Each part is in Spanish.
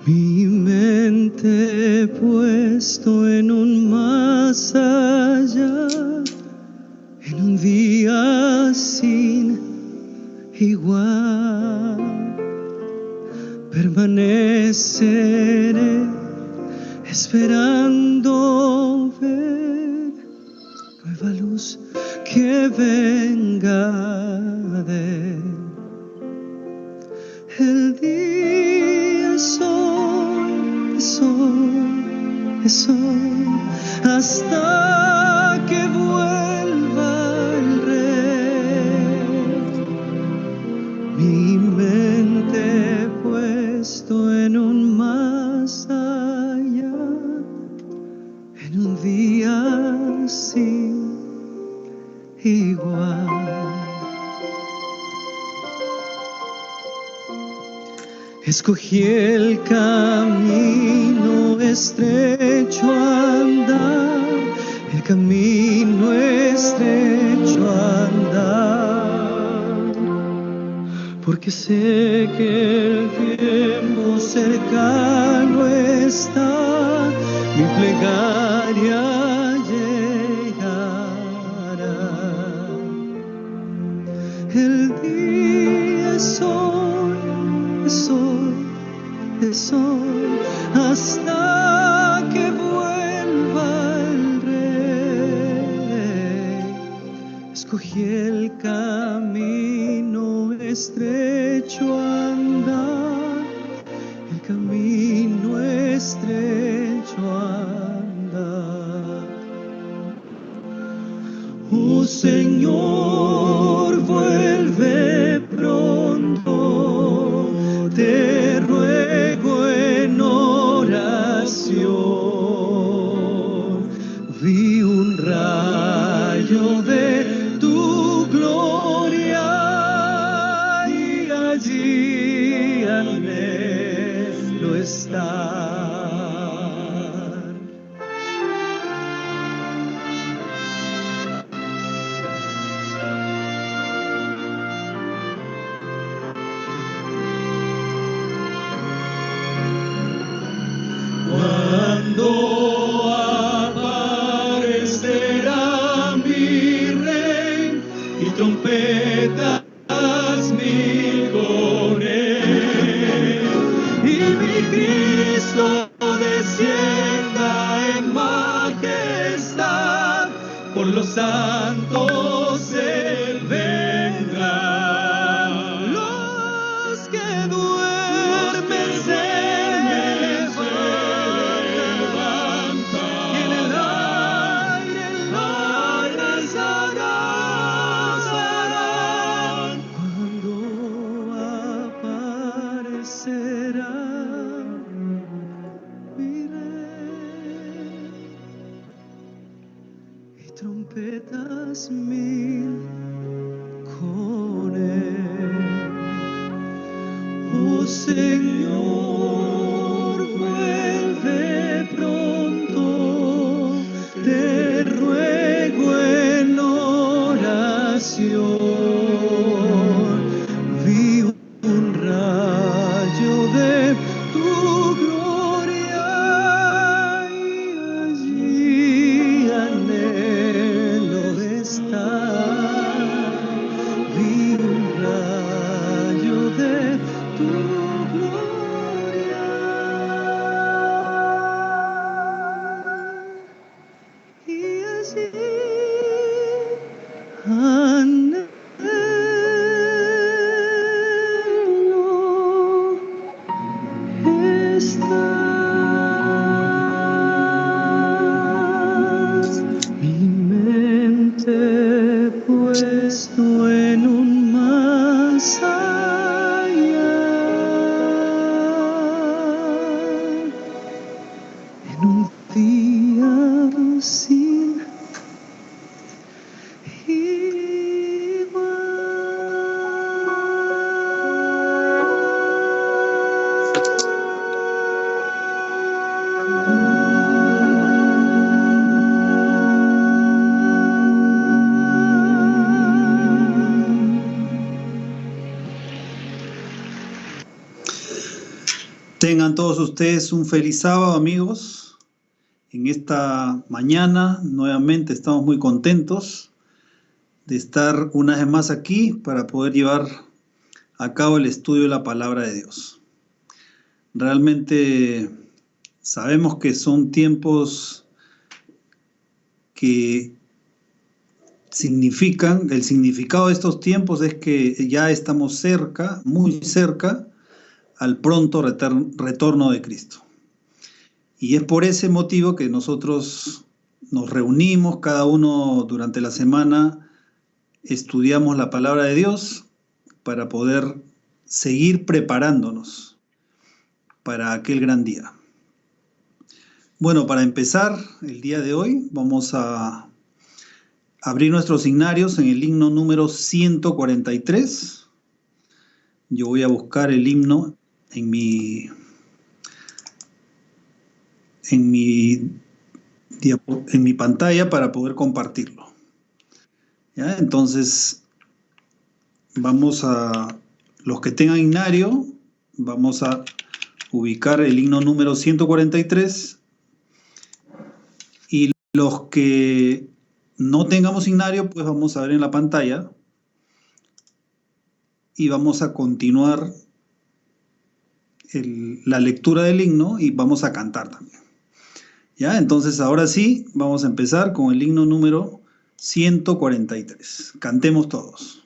Mi mente he puesto en un más allá, en un día sin igual. Permaneceré esperando ver nueva luz que venga de él. El día es hoy, es hoy, es hoy, hasta que vuelva el Rey. Mi mente he puesto en un más allá, en un día sin igual. Escogí el camino estrecho a andar, el camino estrecho a andar, porque sé que el tiempo cercano está, mi plegaria llegará. El día es hoy, es hoy, es hoy, hasta que vuelva el Rey. Escogí el camino estrecho a andar, el camino estrecho a andar. Oh Señor, vuelve pronto, te ruego en oración. Vi un rayo de tu gloria y allí anhelo estar. Cuando aparecerá mi Rey y trompetas mil con él, y mi Cristo descienda en majestad, por los santos Él vendrá. Los que duermen se levantan, y en el aire alzarán. Cuando aparecerá mi Rey y trompetas mil con él. Oh Señor, vuelve pronto, te ruego en oración. Vi un rayo de tu gloria y allí anhelo estar. Vi un rayo de tu gloria y allí anhelo estar. Mi mente he puesto en un más allá, en un día sin igual. Tengan todos ustedes un feliz sábado, amigos. En esta mañana nuevamente estamos muy contentos de estar una vez más aquí para poder llevar a cabo el estudio de la palabra de Dios. Realmente sabemos que son tiempos que significan, el significado de estos tiempos es que ya estamos cerca, muy cerca, al pronto retorno de Cristo. Y es por ese motivo que nosotros nos reunimos, cada uno durante la semana estudiamos la palabra de Dios para poder seguir preparándonos para aquel gran día. Bueno, para empezar el día de hoy vamos a abrir nuestros signarios en el himno número 143. Yo voy a buscar el himno en mi pantalla para poder compartirlo. ¿Ya? Entonces, los que tengan himnario, vamos a ubicar el himno número 143, y los que no tengamos himnario, pues vamos a ver en la pantalla y vamos a continuar la lectura del himno y vamos a cantar también. ¿Ya? Entonces, ahora sí, vamos a empezar con el himno número 143. Cantemos todos.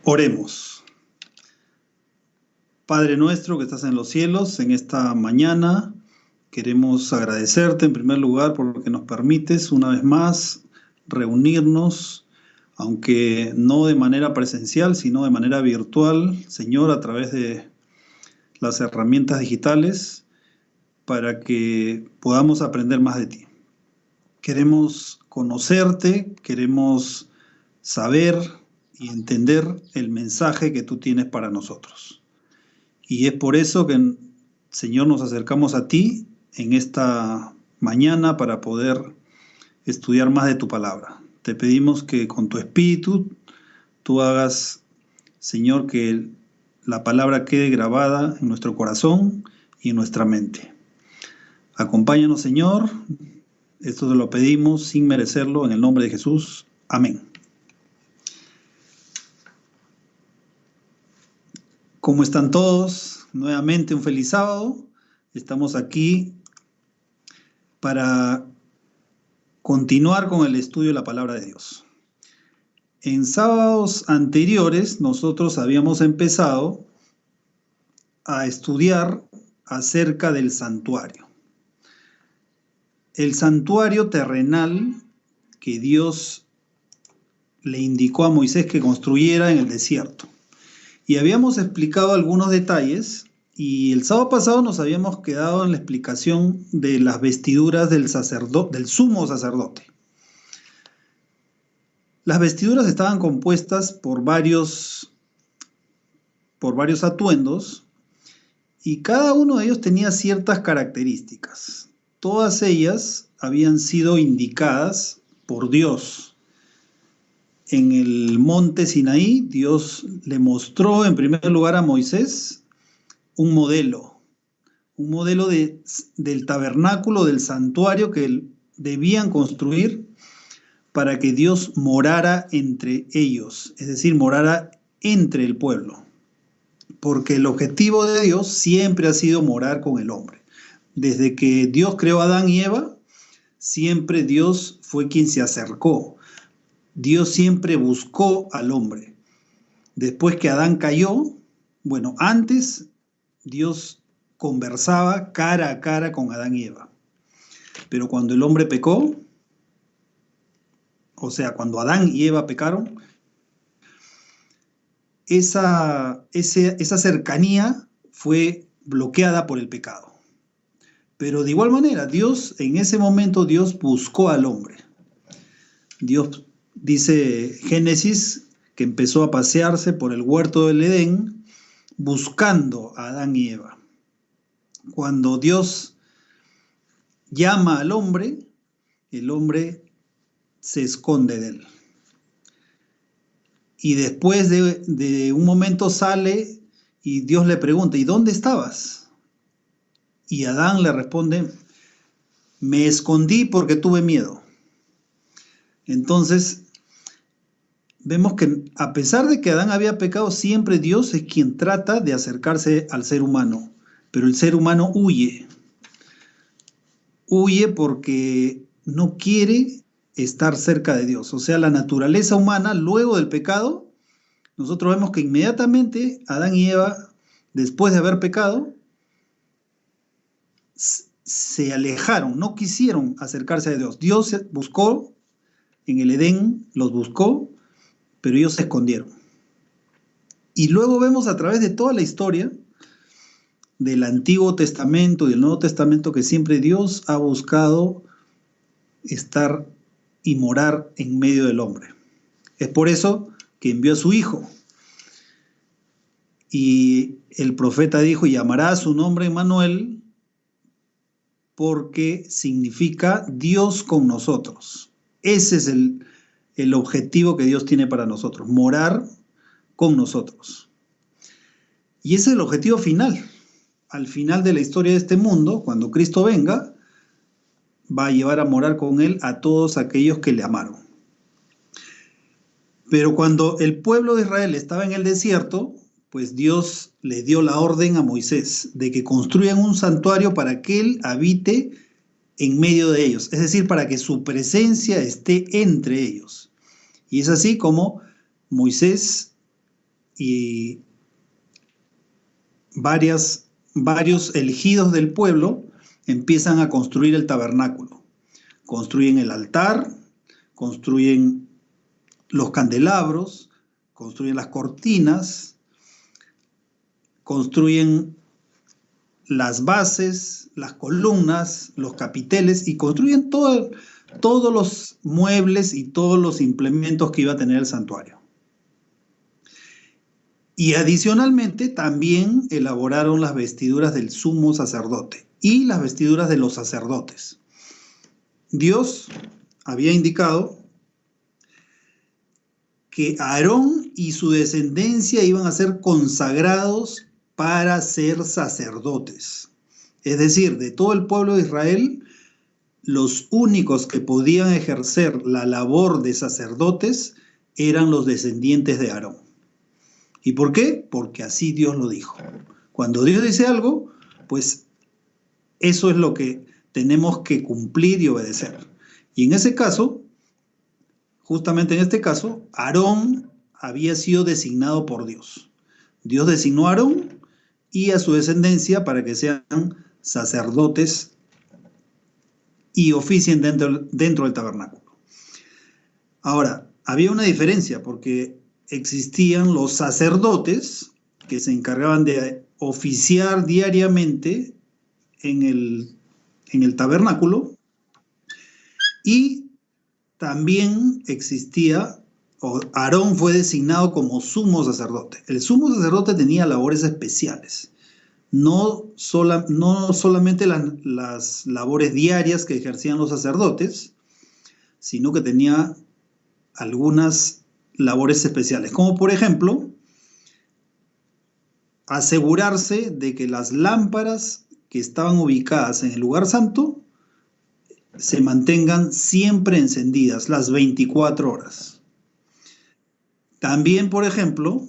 Oremos. Padre nuestro que estás en los cielos, en esta mañana queremos agradecerte en primer lugar porque nos permites una vez más reunirnos, aunque no de manera presencial, sino de manera virtual, Señor, a través de las herramientas digitales, para que podamos aprender más de ti. Queremos conocerte, queremos saber y entender el mensaje que tú tienes para nosotros. Y es por eso que, Señor, nos acercamos a ti en esta mañana para poder estudiar más de tu palabra. Te pedimos que con tu espíritu tú hagas, Señor, que la palabra quede grabada en nuestro corazón y en nuestra mente. Acompáñanos, Señor, Esto te lo pedimos sin merecerlo, en el nombre de Jesús. Amén. ¿Cómo están todos? Nuevamente un feliz sábado. Estamos aquí para continuar con el estudio de la palabra de Dios. En sábados anteriores nosotros habíamos empezado a estudiar acerca del santuario. El santuario terrenal que Dios le indicó a Moisés que construyera en el desierto. Y habíamos explicado algunos detalles, y el sábado pasado nos habíamos quedado en la explicación de las vestiduras del sumo sacerdote. Las vestiduras estaban compuestas por varios atuendos, y cada uno de ellos tenía ciertas características. Todas ellas habían sido indicadas por Dios. En el monte Sinaí, Dios le mostró en primer lugar a Moisés un modelo del tabernáculo, del santuario que debían construir para que Dios morara entre ellos, es decir, morara entre el pueblo. Porque el objetivo de Dios siempre ha sido morar con el hombre. Desde que Dios creó a Adán y Eva, siempre Dios fue quien se acercó. Dios siempre buscó al hombre. Después que Adán cayó, antes Dios conversaba cara a cara con Adán y Eva. Pero cuando el hombre pecó, o sea, cuando Adán y Eva pecaron, esa cercanía fue bloqueada por el pecado. Pero de igual manera, en ese momento Dios buscó al hombre. Dios, dice Génesis, que empezó a pasearse por el huerto del Edén buscando a Adán y Eva. Cuando Dios llama al hombre, el hombre se esconde de él. Y después de un momento sale y Dios le pregunta, ¿y dónde estabas? Y Adán le responde, me escondí porque tuve miedo. Entonces, vemos que a pesar de que Adán había pecado, siempre Dios es quien trata de acercarse al ser humano. Pero el ser humano huye. Huye porque no quiere estar cerca de Dios. O sea, la naturaleza humana, luego del pecado, nosotros vemos que inmediatamente Adán y Eva, después de haber pecado, se alejaron, no quisieron acercarse a Dios. Dios buscó en el Edén, los buscó, pero ellos se escondieron. Y luego vemos a través de toda la historia del Antiguo Testamento y del Nuevo Testamento que siempre Dios ha buscado estar y morar en medio del hombre. Es por eso que envió a su Hijo. Y el profeta dijo, y llamará a su nombre Emmanuel, porque significa Dios con nosotros. Ese es el objetivo que Dios tiene para nosotros, morar con nosotros. Y ese es el objetivo final. Al final de la historia de este mundo, cuando Cristo venga, va a llevar a morar con Él a todos aquellos que le amaron. Pero cuando el pueblo de Israel estaba en el desierto, pues Dios le dio la orden a Moisés de que construyan un santuario para que Él habite en medio de ellos, es decir, para que su presencia esté entre ellos. Y es así como Moisés y varios elegidos del pueblo empiezan a construir el tabernáculo. Construyen el altar, construyen los candelabros, construyen las cortinas, construyen las bases, las columnas, los capiteles y construyen todos los muebles y todos los implementos que iba a tener el santuario. Y adicionalmente también elaboraron las vestiduras del sumo sacerdote y las vestiduras de los sacerdotes. Dios había indicado que Aarón y su descendencia iban a ser consagrados para ser sacerdotes. Es decir, de todo el pueblo de Israel, los únicos que podían ejercer la labor de sacerdotes eran los descendientes de Aarón. ¿Y por qué? Porque así Dios lo dijo. Cuando Dios dice algo, pues eso es lo que tenemos que cumplir y obedecer. Y en ese caso, justamente en este caso, Aarón había sido designado por Dios. Dios designó a Aarón y a su descendencia para que sean sacerdotes y oficien dentro del tabernáculo. Ahora, había una diferencia porque existían los sacerdotes que se encargaban de oficiar diariamente en el tabernáculo, y también existía, Aarón fue designado como sumo sacerdote. El sumo sacerdote tenía labores especiales, no solamente las labores diarias que ejercían los sacerdotes, sino que tenía algunas labores especiales, como por ejemplo, asegurarse de que las lámparas que estaban ubicadas en el lugar santo se mantengan siempre encendidas las 24 horas. También, por ejemplo,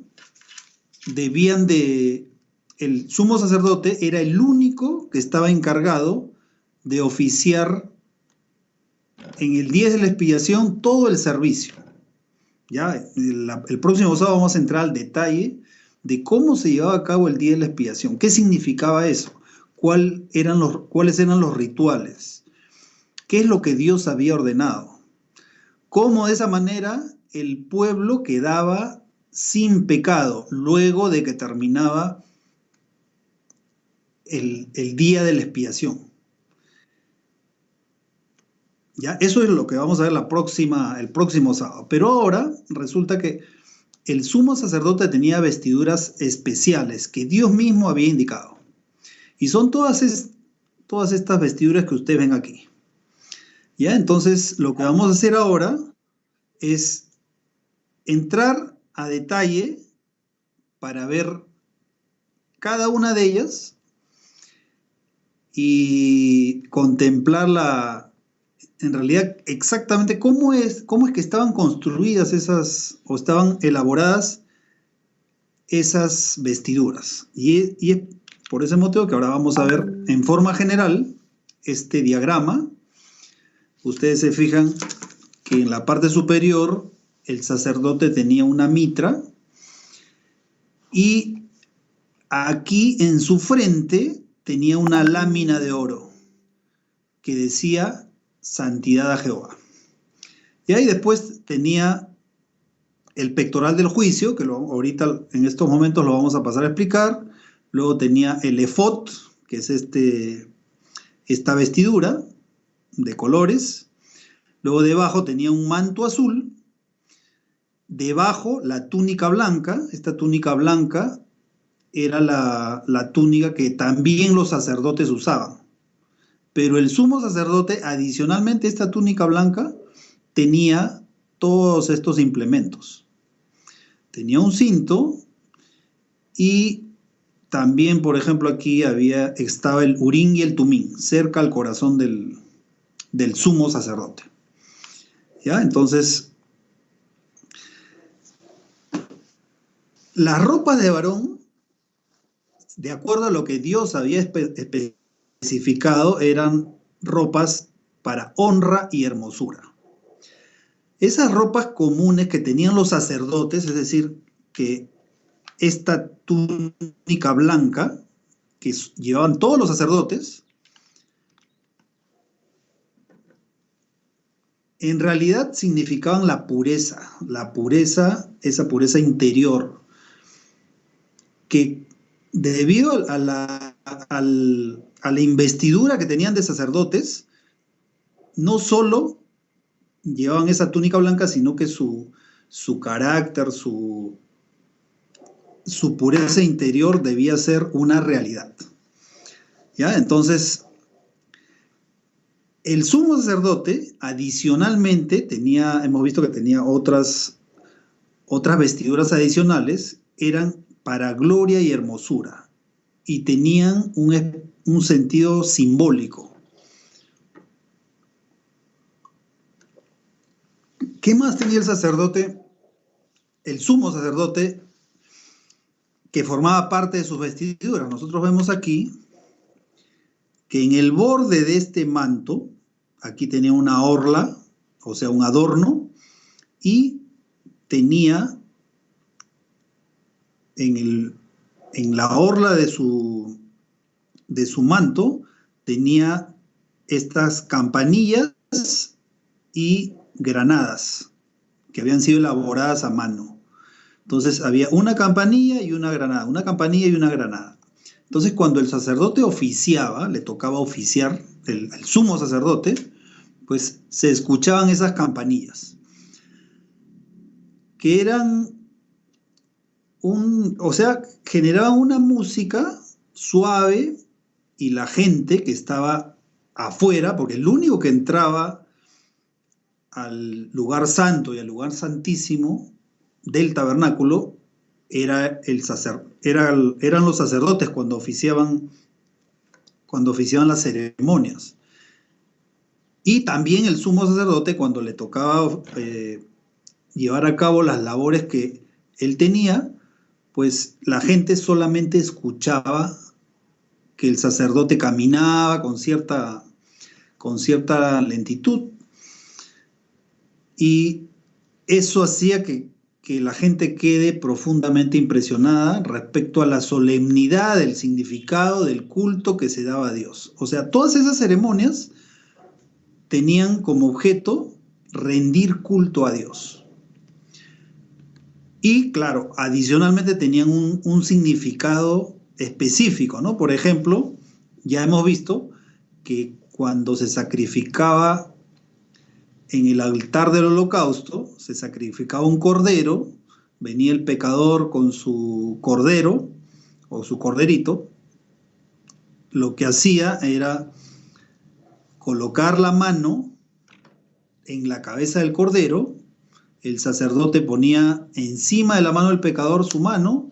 el sumo sacerdote era el único que estaba encargado de oficiar en el día de la expiación todo el servicio. Ya, el próximo sábado vamos a entrar al detalle de cómo se llevaba a cabo el día de la expiación, qué significaba eso, cuáles eran los rituales, qué es lo que Dios había ordenado, cómo de esa manera el pueblo quedaba sin pecado luego de que terminaba el día de la expiación. ¿Ya? Eso es lo que vamos a ver el próximo sábado. Pero ahora resulta que el sumo sacerdote tenía vestiduras especiales que Dios mismo había indicado. Y son todas estas vestiduras que ustedes ven aquí. ¿Ya? Entonces, lo que vamos a hacer ahora es entrar a detalle para ver cada una de ellas y contemplar en realidad exactamente cómo es que estaban construidas o estaban elaboradas esas vestiduras. Y es por ese motivo que ahora vamos a ver en forma general este diagrama. Ustedes se fijan que en la parte superior el sacerdote tenía una mitra y aquí en su frente tenía una lámina de oro que decía Santidad a Jehová. Y ahí después tenía el pectoral del juicio, que ahorita en estos momentos lo vamos a pasar a explicar. Luego tenía el efod, que es esta vestidura de colores. Luego debajo tenía un manto azul. Debajo la túnica blanca. Esta túnica blanca era la túnica que también los sacerdotes usaban. Pero el sumo sacerdote, adicionalmente a esta túnica blanca, tenía todos estos implementos. Tenía un cinto y también, por ejemplo, aquí estaba el Urín y el Tumín, cerca al corazón del sumo sacerdote. ¿Ya? Entonces, las ropas de varón, de acuerdo a lo que Dios había especificado, eran ropas para honra y hermosura. Esas ropas comunes que tenían los sacerdotes, es decir, que esta túnica blanca que llevaban todos los sacerdotes, en realidad significaban la pureza, esa pureza interior, que debido a la investidura que tenían de sacerdotes, no solo llevaban esa túnica blanca, sino que su carácter, su pureza interior debía ser una realidad. ¿Ya? Entonces, el sumo sacerdote adicionalmente hemos visto que tenía otras vestiduras adicionales, eran para gloria y hermosura, y tenían un sentido simbólico. ¿Qué más tenía el sacerdote, el sumo sacerdote, que formaba parte de sus vestiduras? Nosotros vemos aquí que en el borde de este manto, aquí tenía una orla, o sea, un adorno, y tenía en la orla de su manto, tenía estas campanillas y granadas que habían sido elaboradas a mano. Entonces había una campanilla y una granada, una campanilla y una granada. Entonces cuando el sacerdote oficiaba, le tocaba oficiar, el sumo sacerdote, pues se escuchaban esas campanillas, que eran o sea, generaban una música suave y la gente que estaba afuera, porque el único que entraba al lugar santo y al lugar santísimo del tabernáculo eran los sacerdotes cuando oficiaban las ceremonias. Y también el sumo sacerdote cuando le tocaba llevar a cabo las labores que él tenía, pues la gente solamente escuchaba que el sacerdote caminaba con cierta lentitud, y eso hacía que la gente quede profundamente impresionada respecto a la solemnidad, del significado del culto que se daba a Dios. O sea, todas esas ceremonias tenían como objeto rendir culto a Dios. Y claro, adicionalmente tenían un significado específico, ¿no? Por ejemplo, ya hemos visto que cuando se sacrificaba en el altar del holocausto, se sacrificaba un cordero, venía el pecador con su cordero o su corderito, lo que hacía era colocar la mano en la cabeza del cordero, el sacerdote ponía encima de la mano del pecador su mano,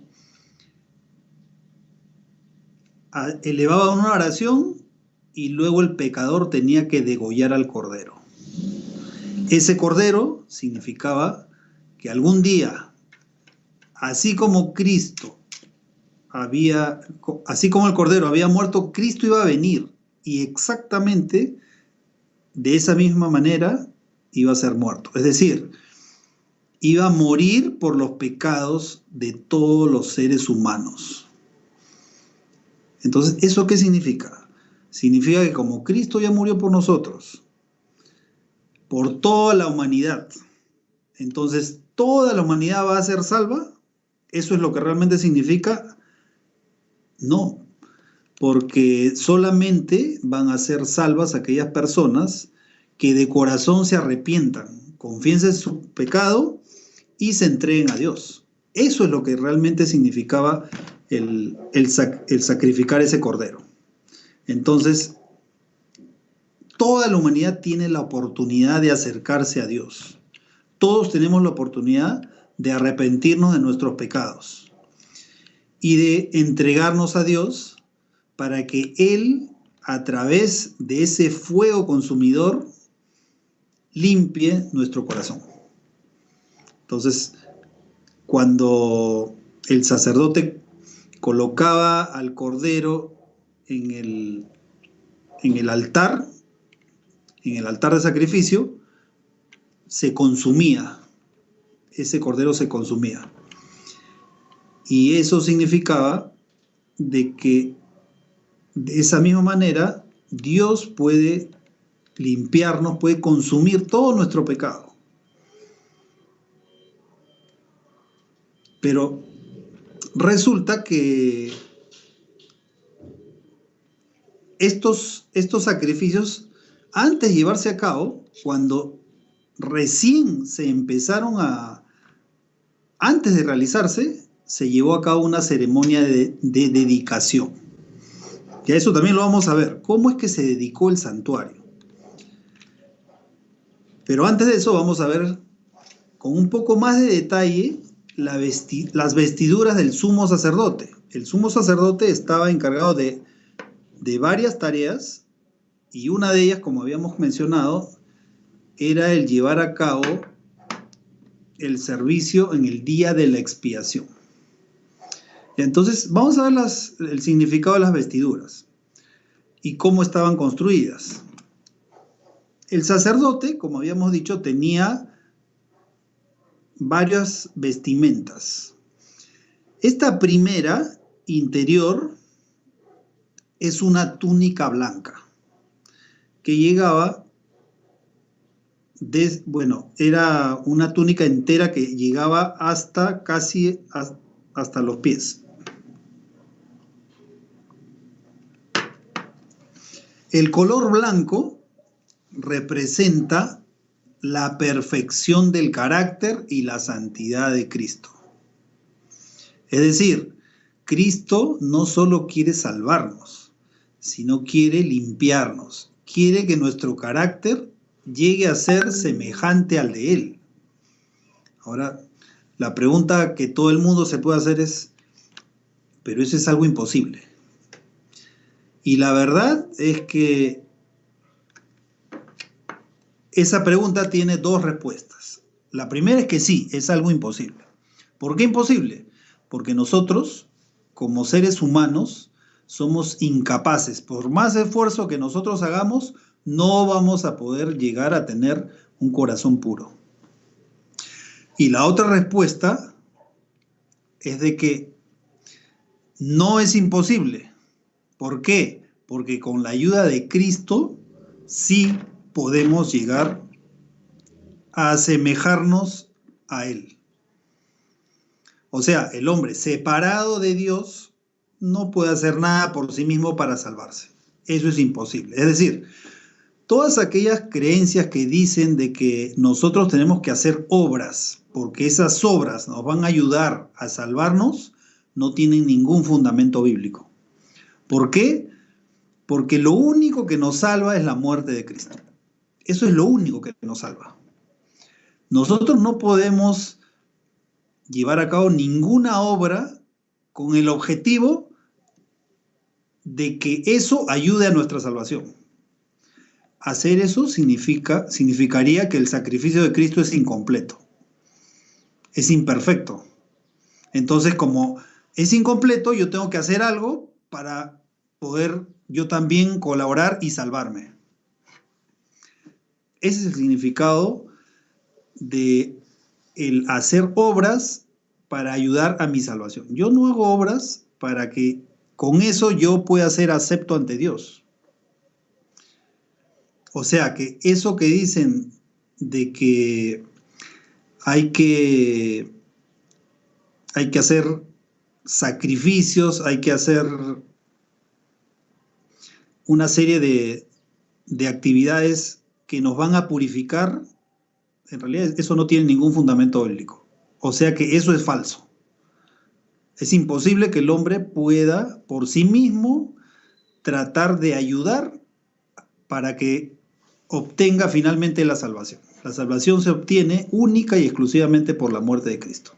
elevaba una oración y luego el pecador tenía que degollar al cordero. Ese cordero significaba que algún día, así como el cordero había muerto, Cristo iba a venir, y exactamente de esa misma manera iba a ser muerto. Es decir, iba a morir por los pecados de todos los seres humanos. Entonces, ¿eso qué significa? Significa que como Cristo ya murió por nosotros, por toda la humanidad, entonces toda la humanidad va a ser salva. ¿Eso es lo que realmente significa? No, porque solamente van a ser salvas aquellas personas que de corazón se arrepientan, confiesen su pecado y se entreguen a Dios. Eso es lo que realmente significaba el sacrificar ese cordero. Entonces, toda la humanidad tiene la oportunidad de acercarse a Dios. Todos tenemos la oportunidad de arrepentirnos de nuestros pecados y de entregarnos a Dios para que Él, a través de ese fuego consumidor, limpie nuestro corazón. Entonces, cuando el sacerdote colocaba al cordero en el altar de sacrificio, se consumía, ese cordero se consumía. Y eso significaba de que de esa misma manera Dios puede limpiarnos, puede consumir todo nuestro pecado. Pero resulta que estos sacrificios, antes de llevarse a cabo, cuando recién se empezaron antes de realizarse, se llevó a cabo una ceremonia de dedicación. Y a eso también lo vamos a ver. ¿Cómo es que se dedicó el santuario? Pero antes de eso vamos a ver con un poco más de detalle las vestiduras del sumo sacerdote. El sumo sacerdote estaba encargado de varias tareas, y una de ellas, como habíamos mencionado, era el llevar a cabo el servicio en el día de la expiación. Entonces, vamos a ver el significado de las vestiduras y cómo estaban construidas. El sacerdote, como habíamos dicho, tenía varias vestimentas. Esta primera, interior, es una túnica blanca que llegaba, era una túnica entera que llegaba hasta los pies. El color blanco representa la perfección del carácter y la santidad de Cristo. Es decir, Cristo no solo quiere salvarnos, sino quiere limpiarnos. Quiere que nuestro carácter llegue a ser semejante al de Él. Ahora, la pregunta que todo el mundo se puede hacer es, pero eso es algo imposible. Y la verdad es que esa pregunta tiene dos respuestas. La primera es que sí, es algo imposible. ¿Por qué imposible? Porque nosotros, como seres humanos, somos incapaces. Por más esfuerzo que nosotros hagamos, no vamos a poder llegar a tener un corazón puro. Y la otra respuesta es de que no es imposible. ¿Por qué? Porque con la ayuda de Cristo sí podemos llegar a asemejarnos a Él. O sea, el hombre separado de Dios no puede hacer nada por sí mismo para salvarse. Eso es imposible. Es decir, todas aquellas creencias que dicen de que nosotros tenemos que hacer obras, porque esas obras nos van a ayudar a salvarnos, no tienen ningún fundamento bíblico. ¿Por qué? Porque lo único que nos salva es la muerte de Cristo. Eso es lo único que nos salva. Nosotros no podemos llevar a cabo ninguna obra con el objetivo de que eso ayude a nuestra salvación. Hacer eso significaría que el sacrificio de Cristo es incompleto, es imperfecto. Entonces, como es incompleto, yo tengo que hacer algo para poder yo también colaborar y salvarme. Ese es el significado de el hacer obras para ayudar a mi salvación. Yo no hago obras para que con eso yo pueda ser acepto ante Dios. O sea que eso que dicen de que hay que hacer sacrificios, hay que hacer una serie de actividades que nos van a purificar, en realidad eso no tiene ningún fundamento bíblico. O sea que eso es falso. Es imposible que el hombre pueda por sí mismo tratar de ayudar para que obtenga finalmente la salvación. La salvación se obtiene única y exclusivamente por la muerte de Cristo.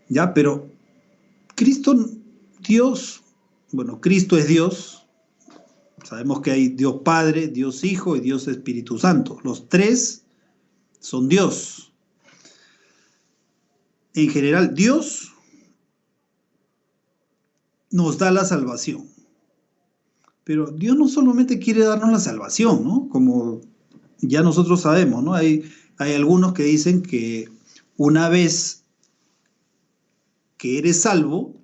¿Ya? Pero Cristo, Dios, Cristo es Dios. Sabemos que hay Dios Padre, Dios Hijo y Dios Espíritu Santo. Los tres son Dios. En general, Dios nos da la salvación. Pero Dios no solamente quiere darnos la salvación, ¿no? Como ya nosotros sabemos, ¿no? Hay algunos que dicen que una vez que eres salvo,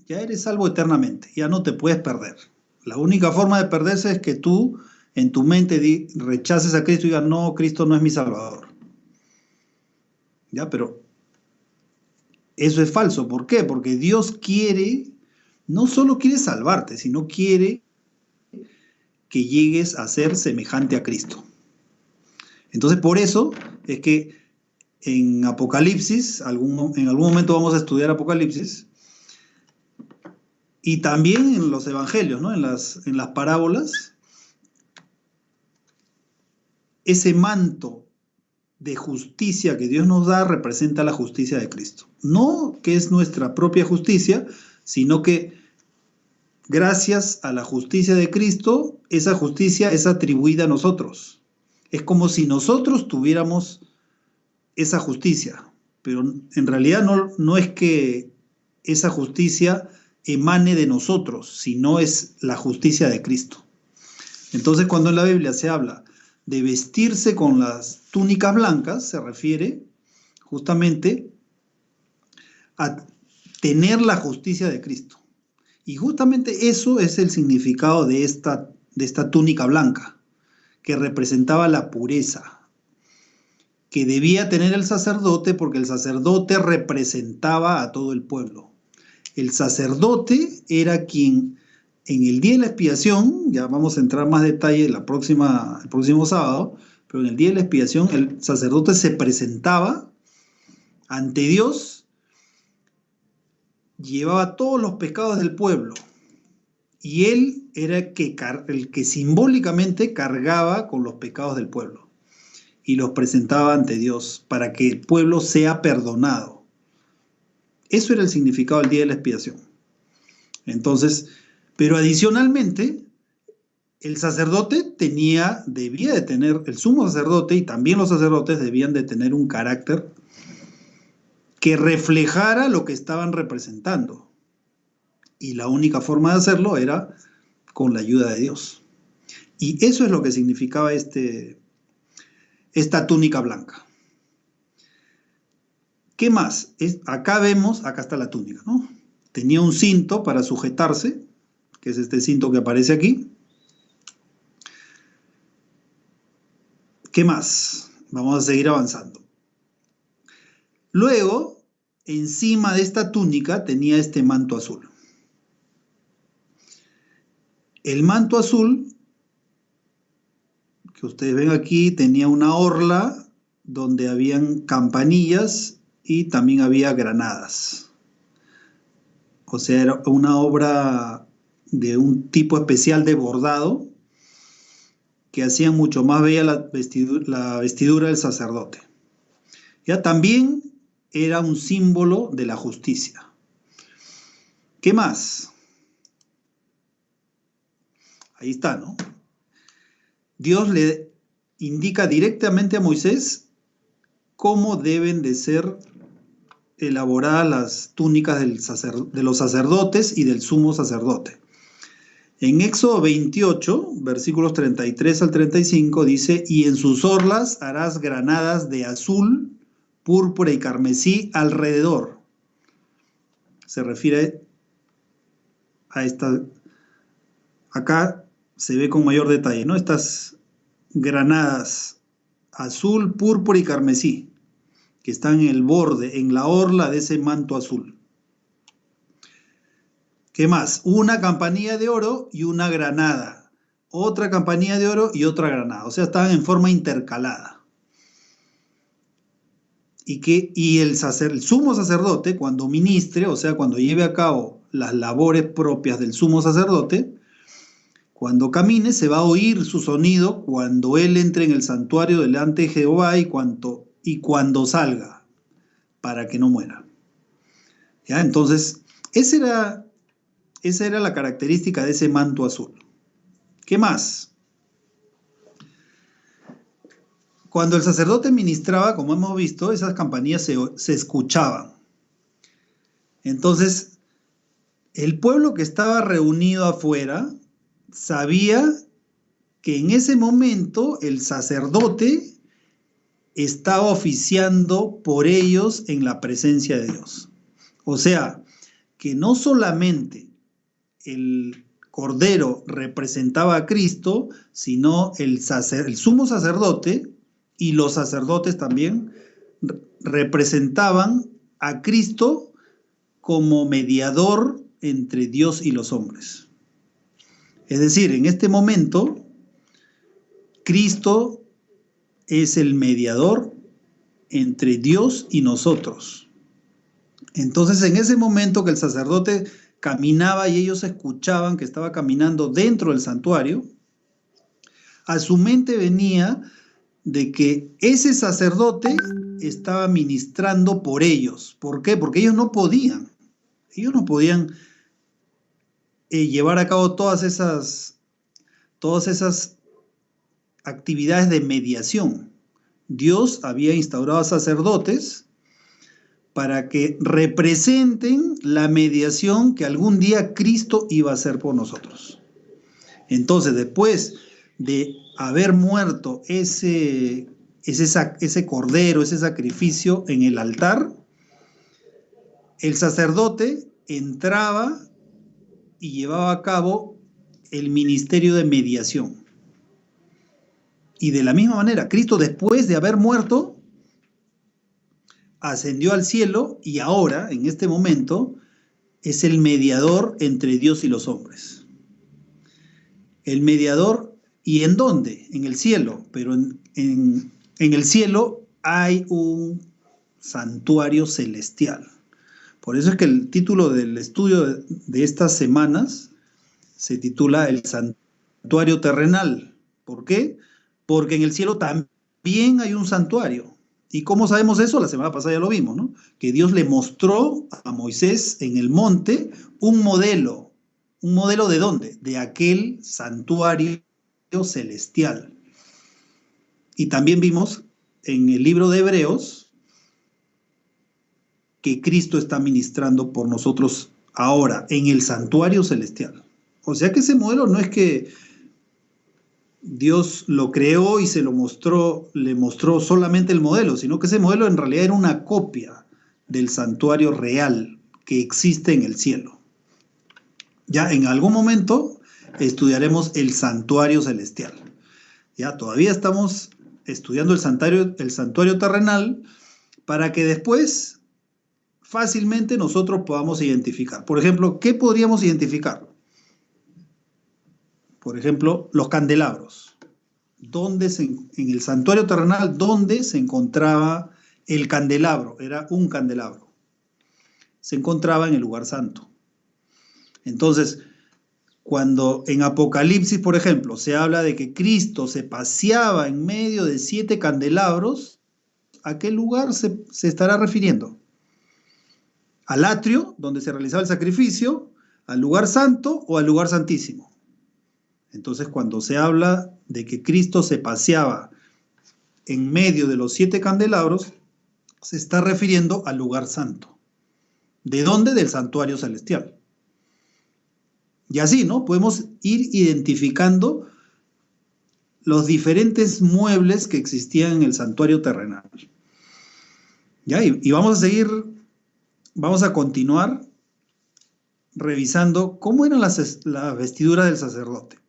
ya eres salvo eternamente, ya no te puedes perder. La única forma de perderse es que tú en tu mente rechaces a Cristo y digas, no, Cristo no es mi Salvador. Ya, pero eso es falso. ¿Por qué? Porque Dios no solo quiere salvarte, sino quiere que llegues a ser semejante a Cristo. Entonces, por eso es que en Apocalipsis, en algún momento vamos a estudiar Apocalipsis, y también en los evangelios, ¿no? en las parábolas, ese manto de justicia que Dios nos da representa la justicia de Cristo. No que es nuestra propia justicia, sino que gracias a la justicia de Cristo, esa justicia es atribuida a nosotros. Es como si nosotros tuviéramos esa justicia, pero en realidad no es que esa justicia emane de nosotros, sino es la justicia de Cristo. Entonces, cuando en la Biblia se habla de vestirse con las túnicas blancas, se refiere justamente a tener la justicia de Cristo. Y justamente eso es el significado de esta túnica blanca, que representaba la pureza, que debía tener el sacerdote porque el sacerdote representaba a todo el pueblo. El sacerdote era quien en el día de la expiación, ya vamos a entrar más detalle el próximo sábado, pero en el día de la expiación el sacerdote se presentaba ante Dios, llevaba todos los pecados del pueblo y él era el que simbólicamente cargaba con los pecados del pueblo y los presentaba ante Dios para que el pueblo sea perdonado. Eso era el significado del día de la expiación. Entonces, pero adicionalmente, el sacerdote debía de tener, el sumo sacerdote y también los sacerdotes debían de tener un carácter que reflejara lo que estaban representando. Y la única forma de hacerlo era con la ayuda de Dios. Y eso es lo que significaba esta túnica blanca. ¿Qué más? Acá está la túnica, ¿no? Tenía un cinto para sujetarse, que es este cinto que aparece aquí. ¿Qué más? Vamos a seguir avanzando. Luego, encima de esta túnica tenía este manto azul. El manto azul, que ustedes ven aquí, tenía una orla donde habían campanillas y también había granadas. O sea, era una obra de un tipo especial de bordado que hacía mucho más bella la vestidura del sacerdote. Ya también era un símbolo de la justicia. ¿Qué más? Ahí está, ¿no? Dios le indica directamente a Moisés cómo deben de ser elaboradas las túnicas de los sacerdotes y del sumo sacerdote. En Éxodo 28, versículos 33 al 35, dice: y en sus orlas harás granadas de azul, púrpura y carmesí alrededor. Se refiere a esta. Acá se ve con mayor detalle, ¿no? Estas granadas azul, púrpura y carmesí, que están en el borde, en la orla de ese manto azul. ¿Qué más? Una campanilla de oro y una granada. Otra campanilla de oro y otra granada. O sea, estaban en forma intercalada. Y el sumo sacerdote, cuando ministre, o sea, cuando lleve a cabo las labores propias del sumo sacerdote, cuando camine se va a oír su sonido cuando él entre en el santuario delante de Jehová y cuando salga, para que no muera. ¿Ya? Entonces, esa era la característica de ese manto azul. ¿Qué más? Cuando el sacerdote ministraba, como hemos visto, esas campanillas se escuchaban. Entonces, el pueblo que estaba reunido afuera sabía que en ese momento el sacerdote estaba oficiando por ellos en la presencia de Dios. O sea, que no solamente el cordero representaba a Cristo, sino el sumo sacerdote y los sacerdotes también representaban a Cristo como mediador entre Dios y los hombres. Es decir, en este momento, Cristo es el mediador entre Dios y nosotros. Entonces, en ese momento que el sacerdote caminaba y ellos escuchaban que estaba caminando dentro del santuario, a su mente venía de que ese sacerdote estaba ministrando por ellos. ¿Por qué? Porque ellos no podían llevar a cabo todas esas actividades de mediación. Dios había instaurado a sacerdotes para que representen la mediación que algún día Cristo iba a hacer por nosotros. Entonces, después de haber muerto ese cordero, ese sacrificio en el altar, el sacerdote entraba y llevaba a cabo el ministerio de mediación. Y de la misma manera, Cristo, después de haber muerto, ascendió al cielo y ahora, en este momento, es el mediador entre Dios y los hombres. El mediador, ¿y en dónde? En el cielo, pero en el cielo hay un santuario celestial. Por eso es que el título del estudio de estas semanas se titula El santuario terrenal. ¿Por qué? Porque en el cielo también hay un santuario. ¿Y cómo sabemos eso? La semana pasada ya lo vimos, ¿no? Que Dios le mostró a Moisés en el monte un modelo. ¿Un modelo de dónde? De aquel santuario celestial. Y también vimos en el libro de Hebreos que Cristo está ministrando por nosotros ahora en el santuario celestial. O sea que ese modelo no es que Dios lo creó y se lo mostró, le mostró solamente el modelo, sino que ese modelo en realidad era una copia del santuario real que existe en el cielo. Ya en algún momento estudiaremos el santuario celestial. Ya todavía estamos estudiando el santuario terrenal para que después fácilmente nosotros podamos identificar. Por ejemplo, ¿qué podríamos identificar? Por ejemplo, los candelabros. En el santuario terrenal, ¿dónde se encontraba el candelabro? Era un candelabro. Se encontraba en el lugar santo. Entonces, cuando en Apocalipsis, por ejemplo, se habla de que Cristo se paseaba en medio de 7 candelabros, ¿a qué lugar se estará refiriendo? ¿Al atrio, donde se realizaba el sacrificio, al lugar santo o al lugar santísimo? Entonces, cuando se habla de que Cristo se paseaba en medio de los 7 candelabros, se está refiriendo al lugar santo. ¿De dónde? Del santuario celestial. Y así, ¿no? Podemos ir identificando los diferentes muebles que existían en el santuario terrenal. ¿Ya? Y vamos a continuar revisando cómo eran las vestiduras del sacerdote.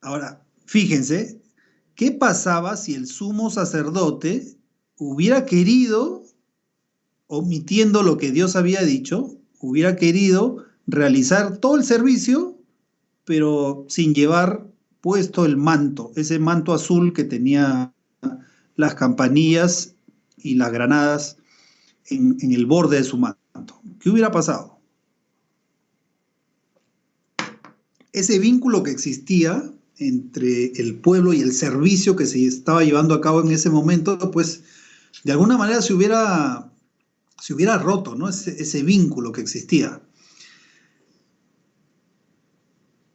Ahora, fíjense, ¿qué pasaba si el sumo sacerdote hubiera querido, omitiendo lo que Dios había dicho, hubiera querido realizar todo el servicio, pero sin llevar puesto el manto, ese manto azul que tenía las campanillas y las granadas en el borde de su manto? ¿Qué hubiera pasado? Ese vínculo que existía entre el pueblo y el servicio que se estaba llevando a cabo en ese momento, pues de alguna manera se hubiera roto, ¿no? Ese vínculo que existía.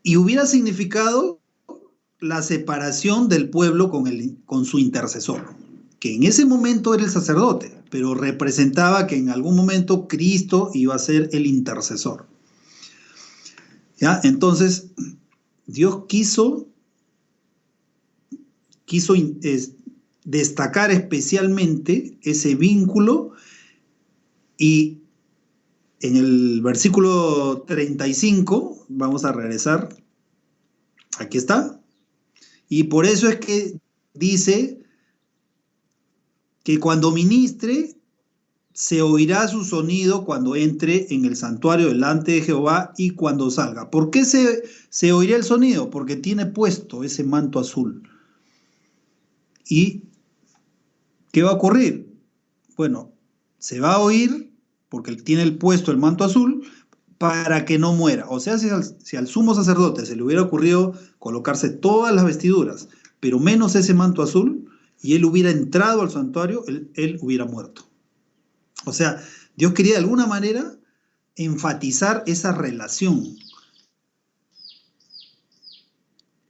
Y hubiera significado la separación del pueblo con su intercesor, que en ese momento era el sacerdote, pero representaba que en algún momento Cristo iba a ser el intercesor. ¿Ya? Entonces, Dios quiso destacar especialmente ese vínculo, y en el versículo 35, vamos a regresar, aquí está, y por eso es que dice que cuando ministre se oirá su sonido cuando entre en el santuario delante de Jehová y cuando salga. ¿Por qué se oirá el sonido? Porque tiene puesto ese manto azul. ¿Y qué va a ocurrir? Bueno, se va a oír porque tiene puesto el manto azul para que no muera. O sea, si al sumo sacerdote se le hubiera ocurrido colocarse todas las vestiduras, pero menos ese manto azul, y él hubiera entrado al santuario, él hubiera muerto. O sea, Dios quería de alguna manera enfatizar esa relación.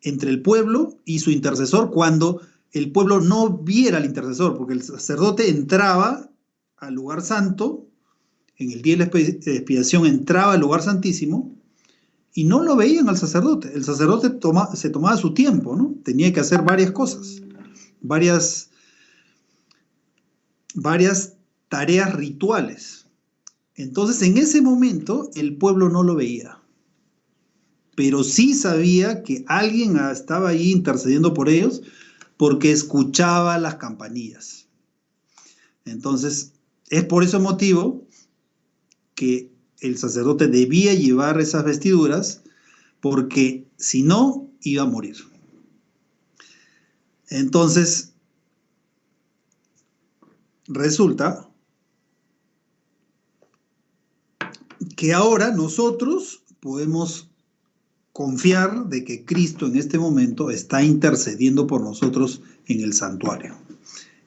entre el pueblo y su intercesor cuando el pueblo no viera al intercesor, porque el sacerdote entraba al lugar santo, en el día de la expiación entraba al lugar santísimo y no lo veían al sacerdote. El sacerdote se tomaba su tiempo, ¿no? Tenía que hacer varias cosas, varias tareas rituales. Entonces, en ese momento, el pueblo no lo veía, pero sí sabía que alguien estaba ahí intercediendo por ellos porque escuchaba las campanillas. Entonces, es por ese motivo que el sacerdote debía llevar esas vestiduras, porque si no, iba a morir. Entonces, resulta que ahora nosotros podemos confiar de que Cristo en este momento está intercediendo por nosotros en el santuario.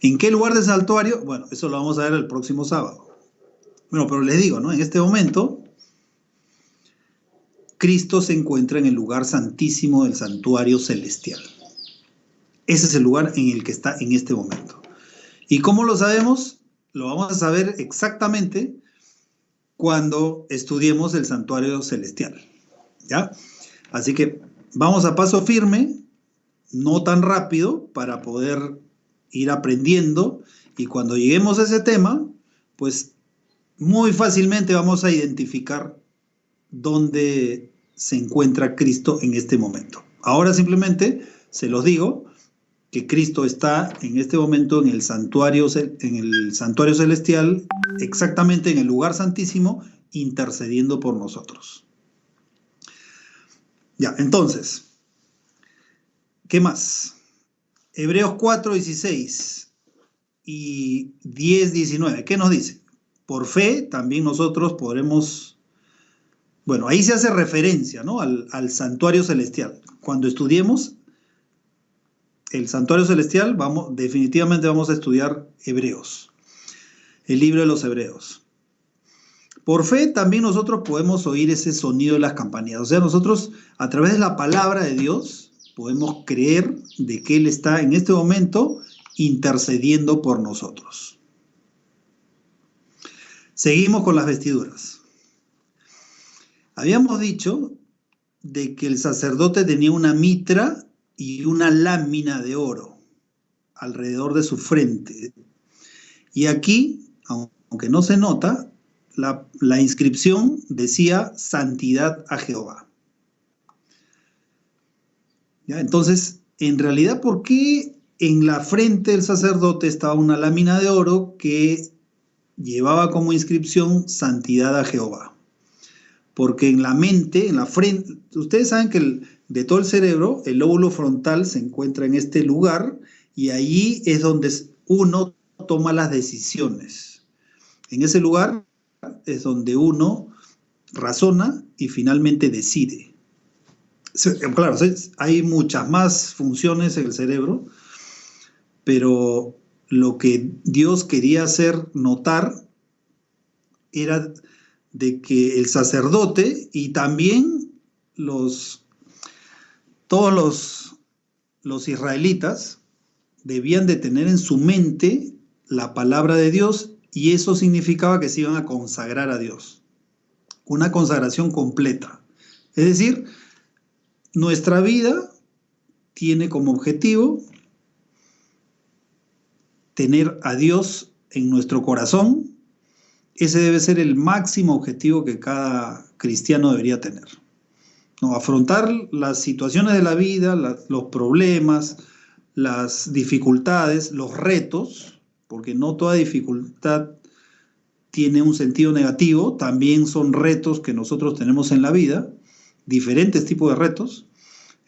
¿En qué lugar del santuario? Bueno, eso lo vamos a ver el próximo sábado. Bueno, pero les digo, ¿no? En este momento, Cristo se encuentra en el lugar santísimo del santuario celestial. Ese es el lugar en el que está en este momento. ¿Y cómo lo sabemos? Lo vamos a saber exactamente cuando estudiemos el santuario celestial, ¿ya? Así que vamos a paso firme, no tan rápido, para poder ir aprendiendo, y cuando lleguemos a ese tema, pues muy fácilmente vamos a identificar dónde se encuentra Cristo en este momento. Ahora simplemente se los digo que Cristo está en este momento en el santuario celestial, exactamente en el lugar santísimo, intercediendo por nosotros. Ya, entonces, ¿qué más? Hebreos 4:16 y 10:19, ¿qué nos dice? Por fe también nosotros podremos... Bueno, ahí se hace referencia, ¿no? al santuario celestial. Cuando estudiemos el santuario celestial, definitivamente vamos a estudiar Hebreos, el libro de los Hebreos. Por fe también nosotros podemos oír ese sonido de las campanillas. O sea, nosotros a través de la palabra de Dios podemos creer de que Él está en este momento intercediendo por nosotros. Seguimos con las vestiduras. Habíamos dicho de que el sacerdote tenía una mitra y una lámina de oro alrededor de su frente. Y aquí, aunque no se nota, la inscripción decía santidad a Jehová. ¿Ya? Entonces, en realidad, ¿por qué en la frente del sacerdote estaba una lámina de oro que llevaba como inscripción santidad a Jehová? Porque en la mente, en la frente, ustedes saben que de todo el cerebro, el lóbulo frontal se encuentra en este lugar y ahí es donde uno toma las decisiones. En ese lugar es donde uno razona y finalmente decide. Claro, hay muchas más funciones en el cerebro, pero lo que Dios quería hacer notar era de que el sacerdote y también todos los israelitas debían de tener en su mente la palabra de Dios, y eso significaba que se iban a consagrar a Dios. Una consagración completa. Es decir, nuestra vida tiene como objetivo tener a Dios en nuestro corazón. Ese debe ser el máximo objetivo que cada cristiano debería tener. ¿No? Afrontar las situaciones de la vida, los problemas, las dificultades, los retos, porque no toda dificultad tiene un sentido negativo, también son retos que nosotros tenemos en la vida, diferentes tipos de retos.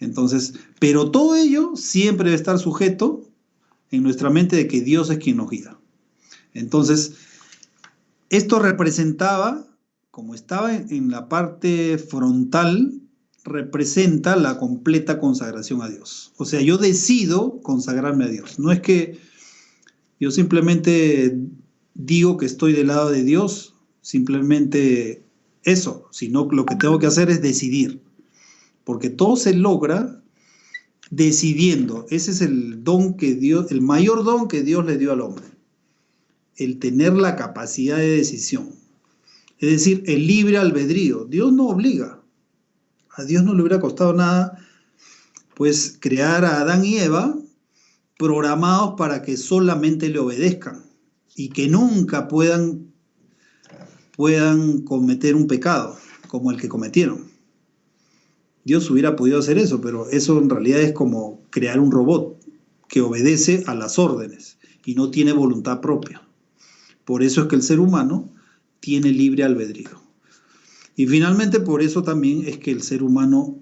Entonces, pero todo ello siempre debe estar sujeto en nuestra mente de que Dios es quien nos guía. Entonces, esto representaba, como estaba en la parte frontal, representa la completa consagración a Dios. O sea, yo decido consagrarme a Dios. No es que yo simplemente digo que estoy del lado de Dios, simplemente eso, sino lo que tengo que hacer es decidir. Porque todo se logra decidiendo. Ese es el don que Dios, el mayor don que Dios le dio al hombre, el tener la capacidad de decisión. Es decir, el libre albedrío. Dios no obliga. A Dios no le hubiera costado nada, pues, crear a Adán y Eva programados para que solamente le obedezcan y que nunca puedan cometer un pecado como el que cometieron. Dios hubiera podido hacer eso, pero eso en realidad es como crear un robot que obedece a las órdenes y no tiene voluntad propia. Por eso es que el ser humano tiene libre albedrío. Y finalmente por eso también es que el ser humano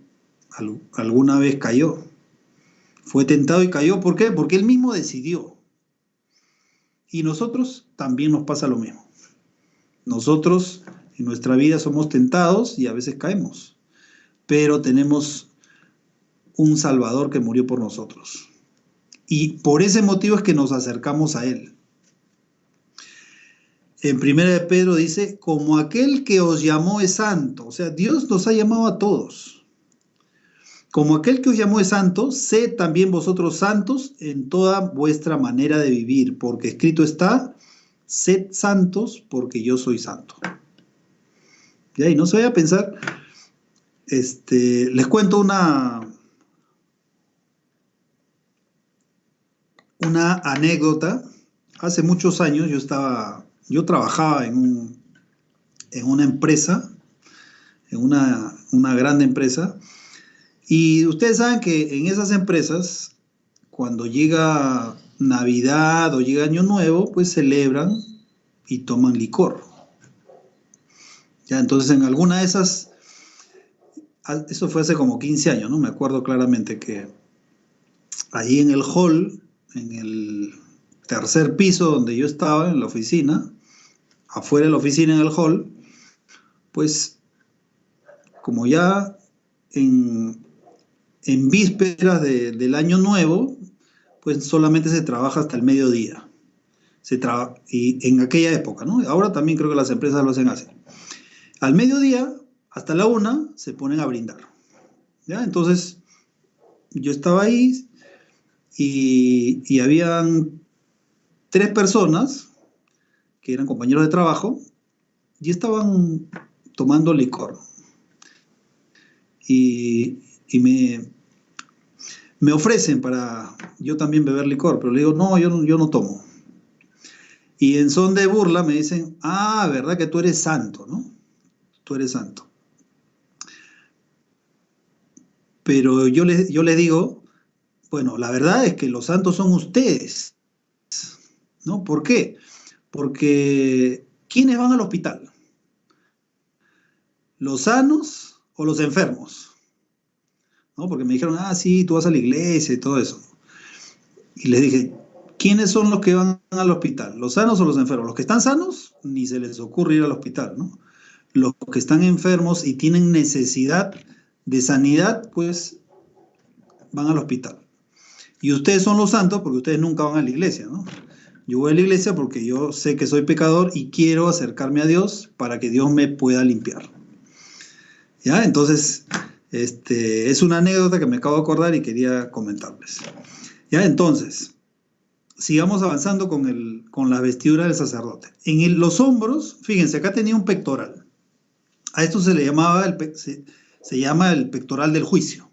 alguna vez cayó. Fue tentado y cayó. ¿Por qué? Porque él mismo decidió. Y nosotros también nos pasa lo mismo. Nosotros en nuestra vida somos tentados y a veces caemos. Pero tenemos un Salvador que murió por nosotros. Y por ese motivo es que nos acercamos a Él. En 1 de Pedro dice, como aquel que os llamó es santo. O sea, Dios nos ha llamado a todos. Como aquel que os llamó es santo, sed también vosotros santos en toda vuestra manera de vivir, porque escrito está, sed santos porque yo soy santo. Y ahí no se vaya a pensar, les cuento una anécdota. Hace muchos años yo trabajaba en una empresa, en una gran empresa, y ustedes saben que en esas empresas, cuando llega Navidad o llega Año Nuevo, pues celebran y toman licor. Ya, entonces en alguna de esas, eso fue hace como 15 años, ¿no? Me acuerdo claramente que ahí en el hall, en el tercer piso donde yo estaba, en la oficina, afuera de la oficina en el hall, pues como ya en vísperas del Año Nuevo, pues solamente se trabaja hasta el mediodía. Y en aquella época, ¿no? Ahora también creo que las empresas lo hacen así. Al mediodía, hasta la 1, se ponen a brindar. ¿Ya? Entonces, yo estaba ahí y habían 3 personas que eran compañeros de trabajo y estaban tomando licor. Y me ofrecen para yo también beber licor, pero le digo, no, yo no tomo. Y en son de burla me dicen, verdad que tú eres santo, ¿no? Tú eres santo. Pero yo les digo, bueno, la verdad es que los santos son ustedes, ¿no? ¿Por qué? Porque ¿quiénes van al hospital? ¿Los sanos o los enfermos? ¿No? Porque me dijeron, sí, tú vas a la iglesia y todo eso. Y les dije, ¿quiénes son los que van al hospital? ¿Los sanos o los enfermos? Los que están sanos, ni se les ocurre ir al hospital, ¿no? Los que están enfermos y tienen necesidad de sanidad, pues van al hospital. Y ustedes son los santos porque ustedes nunca van a la iglesia, ¿no? Yo voy a la iglesia porque yo sé que soy pecador y quiero acercarme a Dios para que Dios me pueda limpiar. ¿Ya? Entonces, es una anécdota que me acabo de acordar y quería comentarles. ¿Ya? Entonces, sigamos avanzando con la vestidura del sacerdote. En los hombros, fíjense, acá tenía un pectoral. A esto se llama el pectoral del juicio.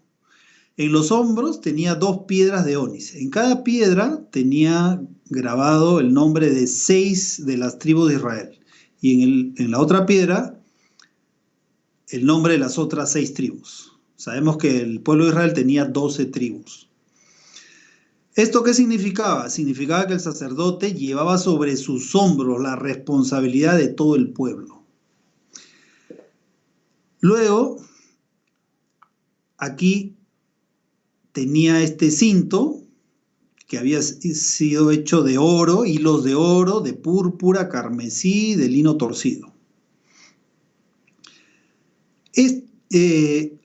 En los hombros tenía 2 piedras de ónice. En cada piedra tenía grabado el nombre de 6 de las tribus de Israel. Y en la otra piedra, el nombre de las otras 6 tribus. Sabemos que el pueblo de Israel tenía 12 tribus. ¿Esto qué significaba? Significaba que el sacerdote llevaba sobre sus hombros la responsabilidad de todo el pueblo. Luego, aquí tenía este cinto que había sido hecho de oro, hilos de oro, de púrpura, carmesí, de lino torcido.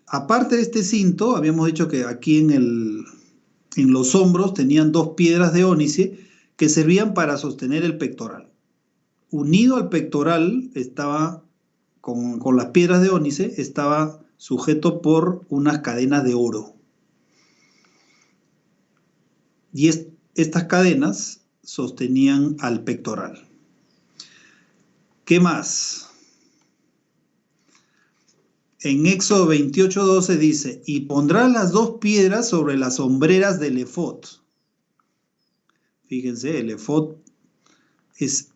Aparte de este cinto, habíamos dicho que aquí en los hombros tenían 2 piedras de ónice que servían para sostener el pectoral. Unido al pectoral estaba, con las piedras de ónice, estaba sujeto por unas cadenas de oro. y estas cadenas sostenían al pectoral. ¿Qué más? En Éxodo 28:12 dice, y pondrá las 2 piedras sobre las hombreras del efod. Fíjense, el efod es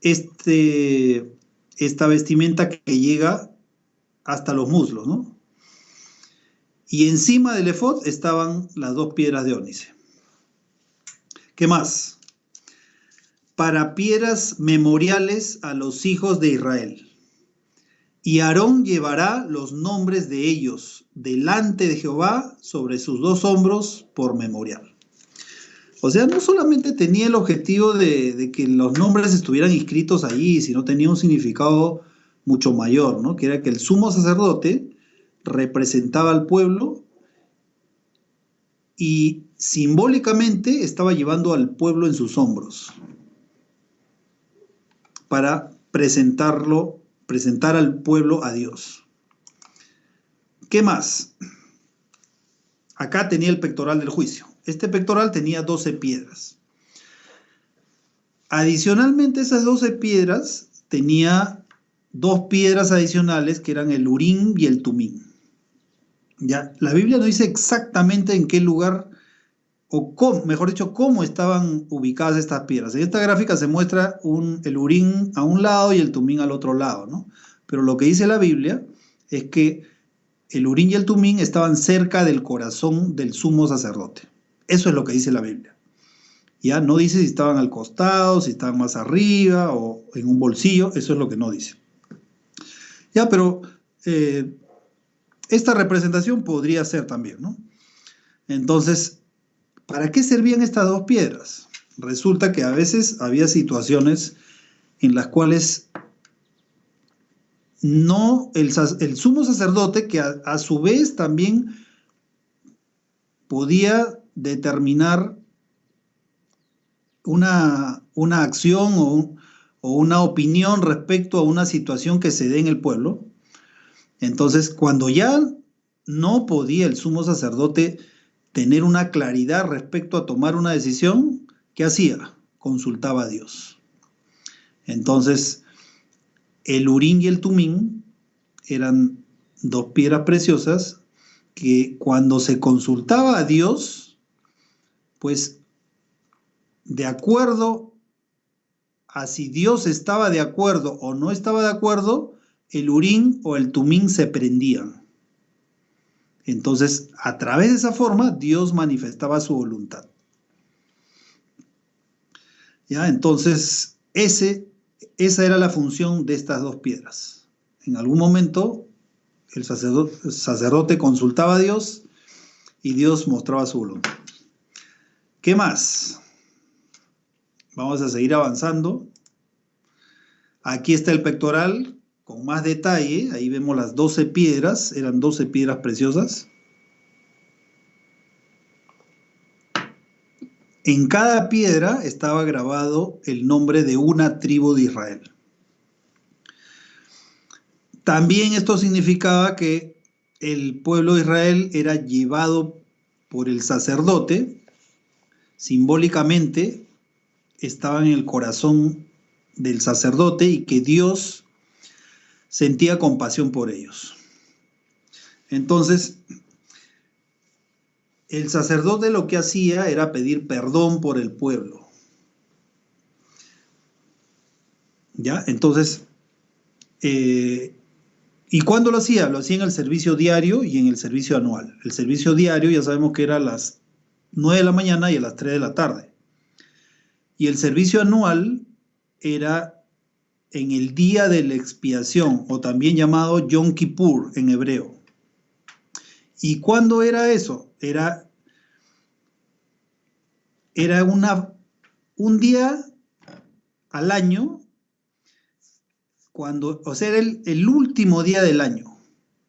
esta vestimenta que llega hasta los muslos, ¿no? Y encima del efod estaban las 2 piedras de ónice. ¿Qué más? Para piedras memoriales a los hijos de Israel. Y Aarón llevará los nombres de ellos delante de Jehová sobre sus 2 hombros por memorial. O sea, no solamente tenía el objetivo de que los nombres estuvieran inscritos allí, sino tenía un significado mucho mayor, ¿no? Que era que el sumo sacerdote representaba al pueblo y simbólicamente estaba llevando al pueblo en sus hombros para presentar al pueblo a Dios. ¿Qué más? Acá tenía el pectoral del juicio. Este pectoral tenía 12 piedras. Adicionalmente, esas 12 piedras tenía 2 piedras adicionales que eran el Urim y el Tumim. Ya, la Biblia no dice exactamente en qué lugar, o cómo, mejor dicho, cómo estaban ubicadas estas piedras. En esta gráfica se muestra el Urim a un lado y el Tumim al otro lado, ¿no? Pero lo que dice la Biblia es que el Urim y el Tumim estaban cerca del corazón del sumo sacerdote. Eso es lo que dice la Biblia. Ya no dice si estaban al costado, si estaban más arriba o en un bolsillo, eso es lo que no dice. Ya, pero esta representación podría ser también, ¿no? Entonces, ¿para qué servían estas 2 piedras? Resulta que a veces había situaciones en las cuales no el sumo sacerdote, que a su vez también podía determinar una acción o una opinión respecto a una situación que se dé en el pueblo. Entonces, cuando ya no podía el sumo sacerdote tener una claridad respecto a tomar una decisión, ¿qué hacía? Consultaba a Dios. Entonces, el Urim y el Tumim eran 2 piedras preciosas que cuando se consultaba a Dios, pues de acuerdo a si Dios estaba de acuerdo o no estaba de acuerdo, el Urim o el Tumim se prendían. Entonces, a través de esa forma, Dios manifestaba su voluntad. ¿Ya? Entonces, esa era la función de estas 2 piedras. En algún momento, el sacerdote consultaba a Dios y Dios mostraba su voluntad. ¿Qué más? Vamos a seguir avanzando. Aquí está el pectoral con más detalle. Ahí vemos las 12 piedras. Eran 12 piedras preciosas. En cada piedra estaba grabado el nombre de una tribu de Israel. También esto significaba que el pueblo de Israel era llevado por el sacerdote. Simbólicamente estaba en el corazón del sacerdote y que Dios sentía compasión por ellos. Entonces, el sacerdote lo que hacía era pedir perdón por el pueblo. ¿Ya? Entonces, ¿y cuándo lo hacía? Lo hacía en el servicio diario y en el servicio anual. El servicio diario ya sabemos que era a las 9 de la mañana y a las 3 de la tarde. Y el servicio anual era en el día de la expiación, o también llamado Yom Kippur en hebreo. ¿Y cuándo era eso? Era un día al año, o sea, era el último día del año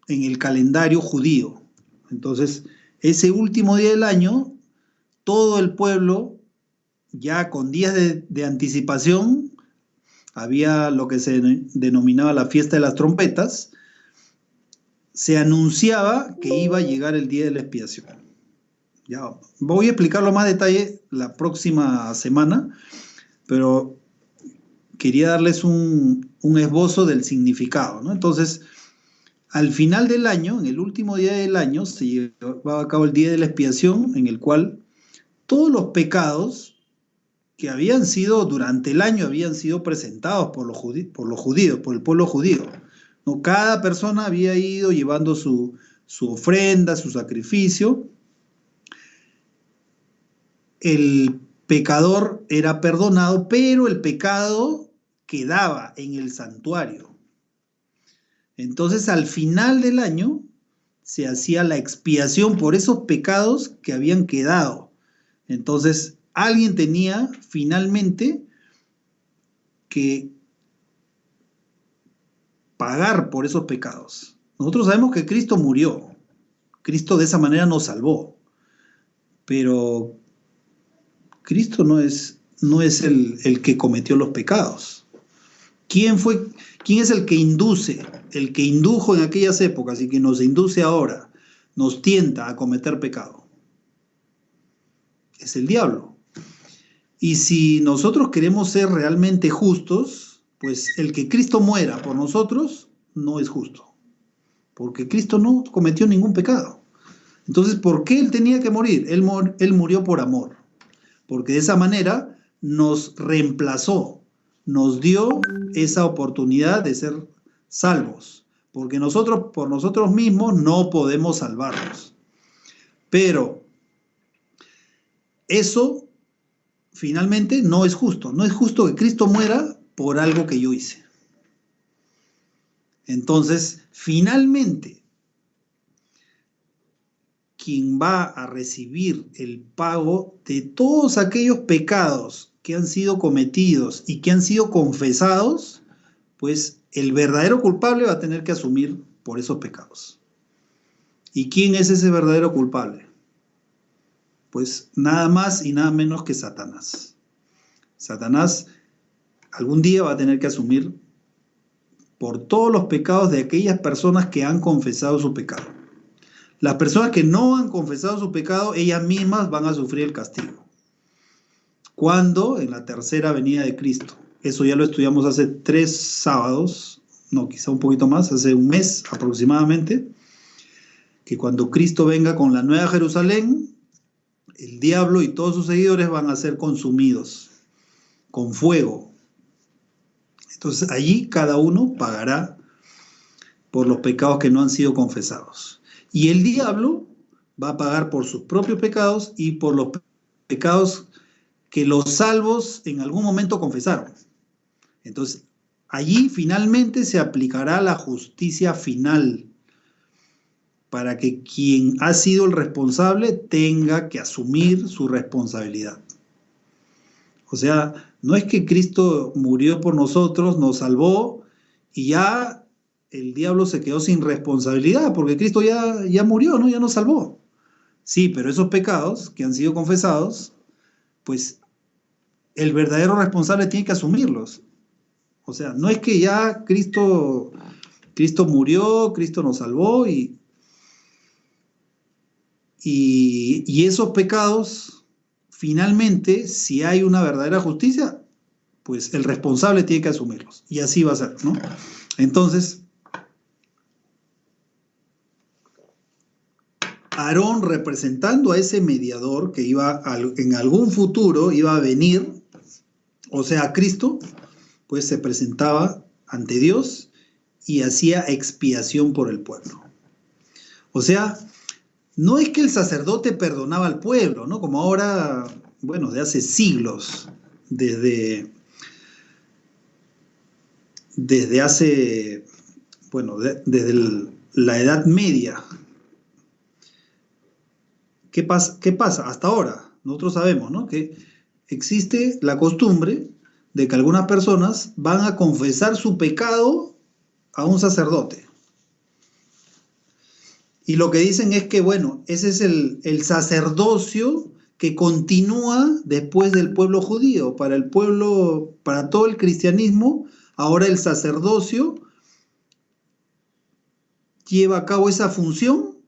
en el calendario judío. Entonces, ese último día del año, todo el pueblo, ya con días de anticipación, había lo que se denominaba la fiesta de las trompetas, se anunciaba que iba a llegar el día de la expiación. Ya, voy a explicarlo más detalle la próxima semana, pero quería darles un esbozo del significado, ¿no? Entonces, al final del año, en el último día del año, se llevaba a cabo el día de la expiación, en el cual todos los pecados que habían sido durante el año habían sido presentados por los judíos, por el pueblo judío, ¿no? Cada persona había ido llevando su ofrenda, su sacrificio. El pecador era perdonado, pero el pecado quedaba en el santuario. Entonces, al final del año, se hacía la expiación por esos pecados que habían quedado. Entonces, alguien tenía finalmente que pagar por esos pecados. Nosotros sabemos que Cristo murió. Cristo de esa manera nos salvó. Pero Cristo no es el que cometió los pecados. ¿Quién es el que induce, el que indujo en aquellas épocas y que nos induce ahora, nos tienta a cometer pecado? Es el diablo. Y si nosotros queremos ser realmente justos, pues el que Cristo muera por nosotros no es justo, porque Cristo no cometió ningún pecado. Entonces, ¿por qué Él tenía que morir? Él murió por amor, porque de esa manera nos reemplazó, nos dio esa oportunidad de ser salvos, porque nosotros por nosotros mismos no podemos salvarnos. Pero eso finalmente no es justo. No es justo que Cristo muera por algo que yo hice. Entonces, finalmente, quien va a recibir el pago de todos aquellos pecados que han sido cometidos y que han sido confesados, pues el verdadero culpable va a tener que asumir por esos pecados. ¿Y quién es ese verdadero culpable? Pues nada más y nada menos que Satanás. Satanás algún día va a tener que asumir por todos los pecados de aquellas personas que han confesado su pecado. Las personas que no han confesado su pecado, ellas mismas van a sufrir el castigo. ¿Cuándo? En la tercera venida de Cristo. Eso ya lo estudiamos hace 3 sábados, no, quizá un poquito más, hace un mes aproximadamente, que cuando Cristo venga con la nueva Jerusalén, el diablo y todos sus seguidores van a ser consumidos con fuego. Entonces allí cada uno pagará por los pecados que no han sido confesados. Y el diablo va a pagar por sus propios pecados y por los pecados que los salvos en algún momento confesaron. Entonces allí finalmente se aplicará la justicia final, para que quien ha sido el responsable tenga que asumir su responsabilidad. O sea, no es que Cristo murió por nosotros, nos salvó y ya el diablo se quedó sin responsabilidad, porque Cristo ya murió, ¿no? Ya nos salvó. Sí, pero esos pecados que han sido confesados, pues el verdadero responsable tiene que asumirlos. O sea, no es que ya Cristo murió, Cristo nos salvó y esos pecados, finalmente, si hay una verdadera justicia, pues el responsable tiene que asumirlos. Y así va a ser, ¿no? Entonces, Aarón, representando a ese mediador que en algún futuro iba a venir, o sea, Cristo, pues se presentaba ante Dios y hacía expiación por el pueblo. O sea, no es que el sacerdote perdonaba al pueblo, ¿no? Como ahora, bueno, de hace siglos, desde hace, bueno, desde la Edad Media. ¿Qué pasa? Hasta ahora, nosotros sabemos, ¿no? Que existe la costumbre de que algunas personas van a confesar su pecado a un sacerdote. Y lo que dicen es que, bueno, ese es el sacerdocio que continúa después del pueblo judío. Para todo el cristianismo, ahora el sacerdocio lleva a cabo esa función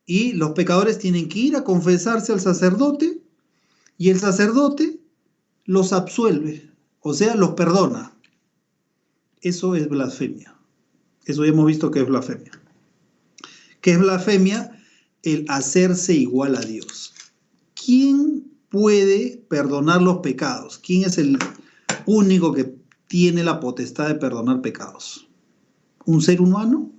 y los pecadores tienen que ir a confesarse al sacerdote y el sacerdote los absuelve, o sea, los perdona. Eso es blasfemia. Eso ya hemos visto que es blasfemia. ¿Qué es blasfemia? El hacerse igual a Dios. ¿Quién puede perdonar los pecados? ¿Quién es el único que tiene la potestad de perdonar pecados? ¿Un ser humano?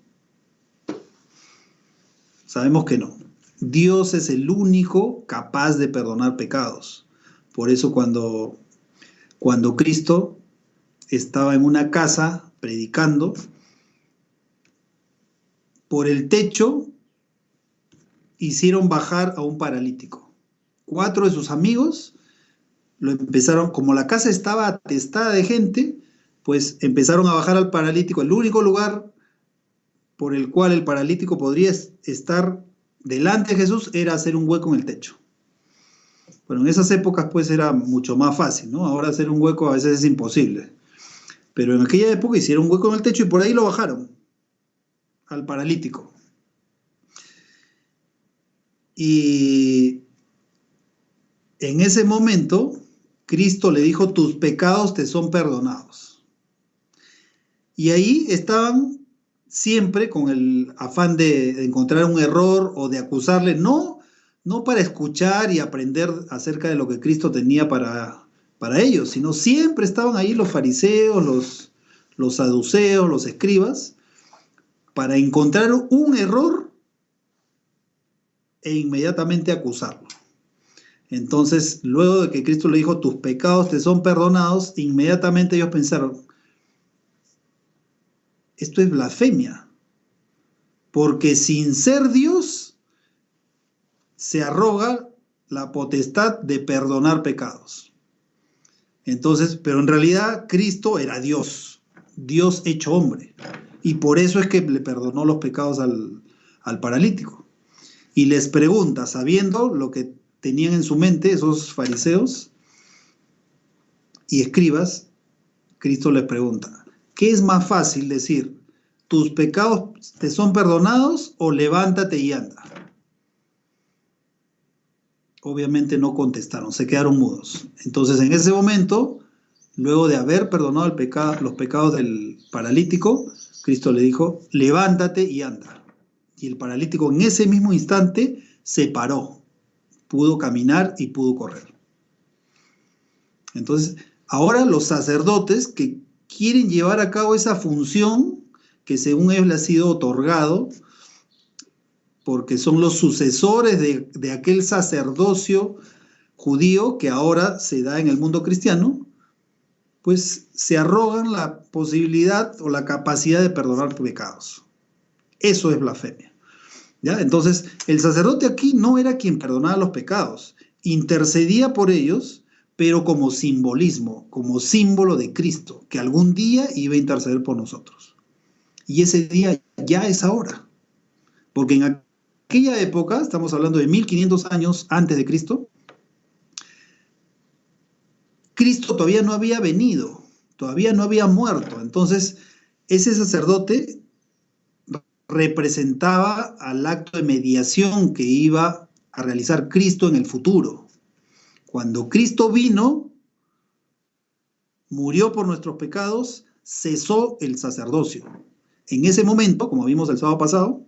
Sabemos que no. Dios es el único capaz de perdonar pecados. Por eso cuando Cristo estaba en una casa predicando, por el techo hicieron bajar a un paralítico. 4 de sus amigos lo empezaron, como la casa estaba atestada de gente, pues empezaron a bajar al paralítico. El único lugar por el cual el paralítico podría estar delante de Jesús era hacer un hueco en el techo. Bueno, en esas épocas pues era mucho más fácil, ¿no? Ahora hacer un hueco a veces es imposible. Pero en aquella época hicieron un hueco en el techo y por ahí lo bajaron al paralítico. Y en ese momento Cristo le dijo: tus pecados te son perdonados. Y ahí estaban siempre con el afán de encontrar un error o de acusarle, no para escuchar y aprender acerca de lo que Cristo tenía para ellos, sino siempre estaban ahí los fariseos, los saduceos, los escribas, para encontrar un error e inmediatamente acusarlo. Entonces, luego de que Cristo le dijo, tus pecados te son perdonados, inmediatamente ellos pensaron, esto es blasfemia, porque sin ser Dios, se arroga la potestad de perdonar pecados. Entonces, pero en realidad Cristo era Dios, Dios hecho hombre, y por eso es que le perdonó los pecados al paralítico. Y les pregunta, sabiendo lo que tenían en su mente esos fariseos y escribas, Cristo les pregunta, ¿qué es más fácil decir? ¿Tus pecados te son perdonados o levántate y anda? Obviamente no contestaron, se quedaron mudos. Entonces en ese momento, luego de haber perdonado los pecados del paralítico, Cristo le dijo, levántate y anda. Y el paralítico en ese mismo instante se paró, pudo caminar y pudo correr. Entonces, ahora los sacerdotes que quieren llevar a cabo esa función que según ellos les ha sido otorgado, porque son los sucesores de aquel sacerdocio judío que ahora se da en el mundo cristiano, pues se arrogan la posibilidad o la capacidad de perdonar pecados. Eso es blasfemia. ¿Ya? Entonces, el sacerdote aquí no era quien perdonaba los pecados, intercedía por ellos, pero como simbolismo, como símbolo de Cristo, que algún día iba a interceder por nosotros. Y ese día ya es ahora, porque en aquella época, estamos hablando de 1500 años antes de Cristo, Cristo todavía no había venido, todavía no había muerto. Entonces, ese sacerdote representaba al acto de mediación que iba a realizar Cristo en el futuro. Cuando Cristo vino, murió por nuestros pecados, cesó el sacerdocio. En ese momento, como vimos el sábado pasado,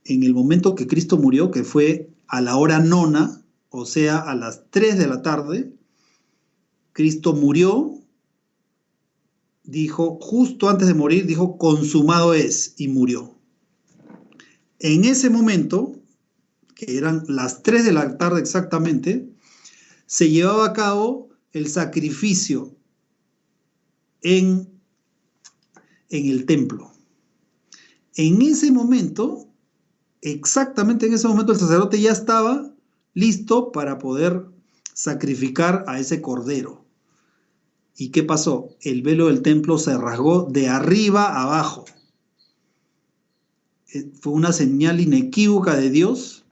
en el momento que Cristo murió, que fue a la hora nona, o sea, a las 3 de la tarde, Cristo murió, dijo, justo antes de morir, dijo, consumado es, y murió. En ese momento, que eran las 3 de la tarde exactamente, se llevaba a cabo el sacrificio en el templo. En ese momento, exactamente en ese momento, el sacerdote ya estaba listo para poder sacrificar a ese cordero. ¿Y qué pasó? El velo del templo se rasgó de arriba a abajo. Fue una señal inequívoca de Dios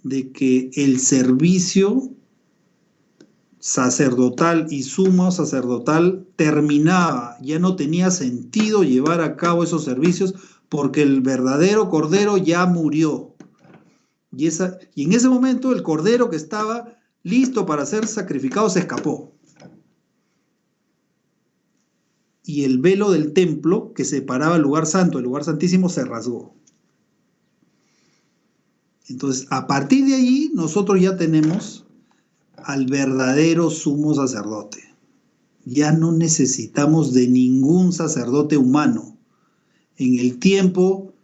de que el servicio sacerdotal y sumo sacerdotal terminaba, ya no tenía sentido llevar a cabo esos servicios porque el verdadero cordero ya murió. Y en ese momento el cordero que estaba listo para ser sacrificado se escapó. Y el velo del templo que separaba el lugar santo del lugar santísimo se rasgó. Entonces, a partir de allí, nosotros ya tenemos al verdadero sumo sacerdote. Ya no necesitamos de ningún sacerdote humano. En el tiempo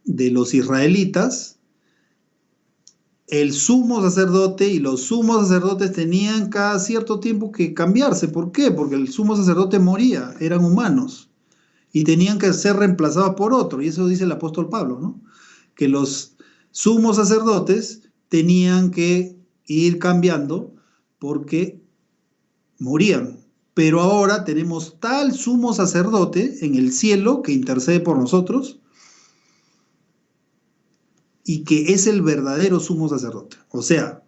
de los israelitas, el sumo sacerdote y los sumos sacerdotes tenían cada cierto tiempo que cambiarse. ¿Por qué? Porque el sumo sacerdote moría, eran humanos, y tenían que ser reemplazados por otro. Y eso dice el apóstol Pablo, ¿no? Que los sumos sacerdotes tenían que ir cambiando porque morían. Pero ahora tenemos tal sumo sacerdote en el cielo que intercede por nosotros y que es el verdadero sumo sacerdote. O sea,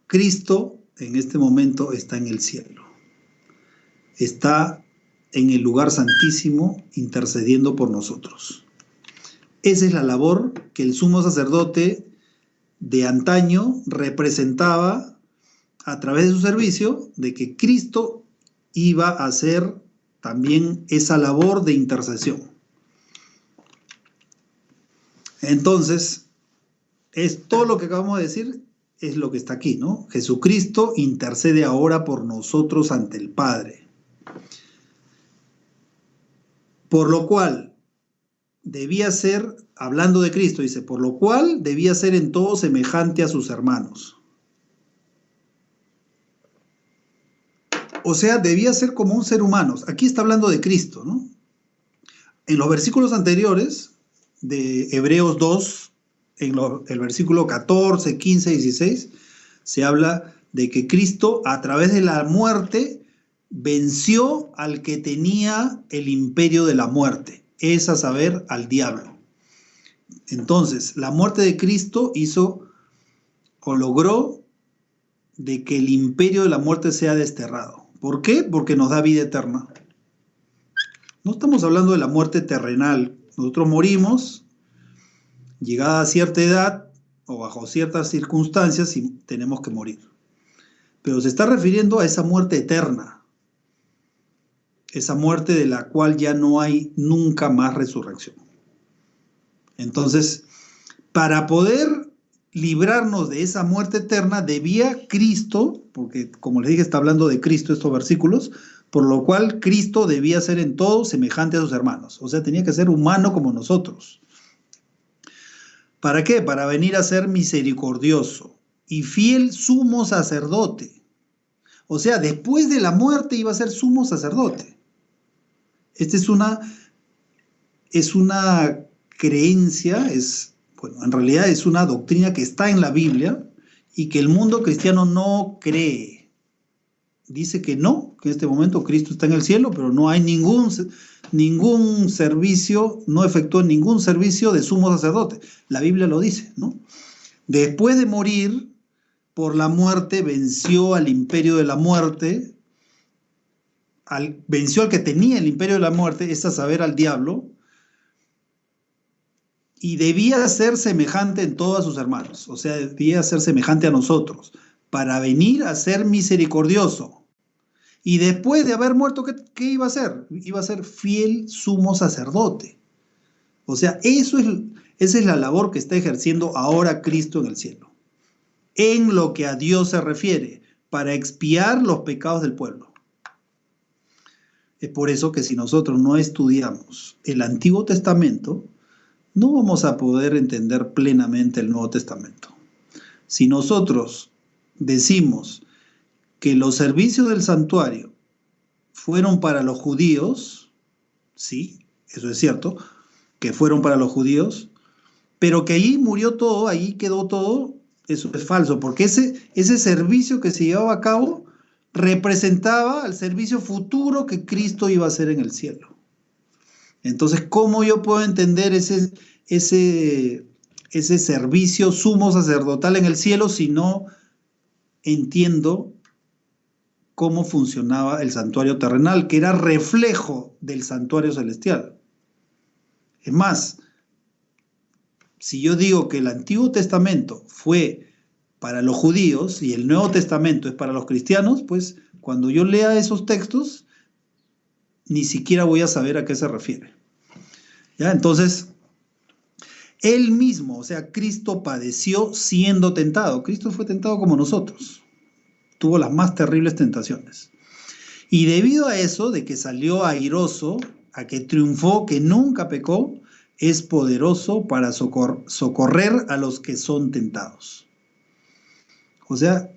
Cristo en este momento está en el cielo. Está en el lugar santísimo intercediendo por nosotros. Esa es la labor que el sumo sacerdote de antaño representaba a través de su servicio, de que Cristo iba a hacer también esa labor de intercesión. Entonces, es todo lo que acabamos de decir, es lo que está aquí, ¿no? Jesucristo intercede ahora por nosotros ante el Padre. Por lo cual debía ser, hablando de Cristo, dice, por lo cual debía ser en todo semejante a sus hermanos. O sea, debía ser como un ser humano. Aquí está hablando de Cristo, ¿no? En los versículos anteriores de Hebreos 2, el versículo 14, 15, 16, se habla de que Cristo, a través de la muerte, venció al que tenía el imperio de la muerte, es a saber, al diablo. Entonces, la muerte de Cristo hizo o logró de que el imperio de la muerte sea desterrado. ¿Por qué? Porque nos da vida eterna. No estamos hablando de la muerte terrenal. Nosotros morimos, llegada a cierta edad o bajo ciertas circunstancias, y tenemos que morir. Pero se está refiriendo a esa muerte eterna, esa muerte de la cual ya no hay nunca más resurrección. Entonces, para poder librarnos de esa muerte eterna, debía Cristo, porque como les dije, está hablando de Cristo estos versículos, por lo cual Cristo debía ser en todo semejante a sus hermanos. O sea, tenía que ser humano como nosotros. ¿Para qué? Para venir a ser misericordioso y fiel sumo sacerdote. O sea, después de la muerte iba a ser sumo sacerdote. Esta es una creencia, en realidad es una doctrina que está en la Biblia y que el mundo cristiano no cree. Dice que no, que en este momento Cristo está en el cielo, pero no hay ningún servicio, no efectuó ningún servicio de sumo sacerdote. La Biblia lo dice, ¿no? Después de morir por la muerte, venció al imperio de la muerte, venció al que tenía el imperio de la muerte, es a saber, al diablo, y debía ser semejante en todos sus hermanos, o sea, debía ser semejante a nosotros, para venir a ser misericordioso. Y después de haber muerto, ¿qué iba a hacer? Iba a ser fiel sumo sacerdote. O sea, esa es la labor que está ejerciendo ahora Cristo en el cielo. En lo que a Dios se refiere, para expiar los pecados del pueblo. Es por eso que si nosotros no estudiamos el Antiguo Testamento, no vamos a poder entender plenamente el Nuevo Testamento. Si nosotros decimos que los servicios del santuario fueron para los judíos, sí, eso es cierto, que fueron para los judíos, pero que ahí murió todo, ahí quedó todo, eso es falso, porque ese servicio que se llevaba a cabo representaba al servicio futuro que Cristo iba a hacer en el cielo. Entonces, ¿cómo yo puedo entender ese servicio sumo sacerdotal en el cielo si no entiendo cómo funcionaba el santuario terrenal, que era reflejo del santuario celestial? Es más, si yo digo que el Antiguo Testamento fue para los judíos y el Nuevo Testamento es para los cristianos, pues cuando yo lea esos textos, ni siquiera voy a saber a qué se refiere. ¿Ya? Entonces, él mismo, o sea, Cristo padeció siendo tentado. Cristo fue tentado como nosotros. Tuvo las más terribles tentaciones. Y debido a eso, de que salió airoso, a que triunfó, que nunca pecó, es poderoso para socorrer a los que son tentados. O sea,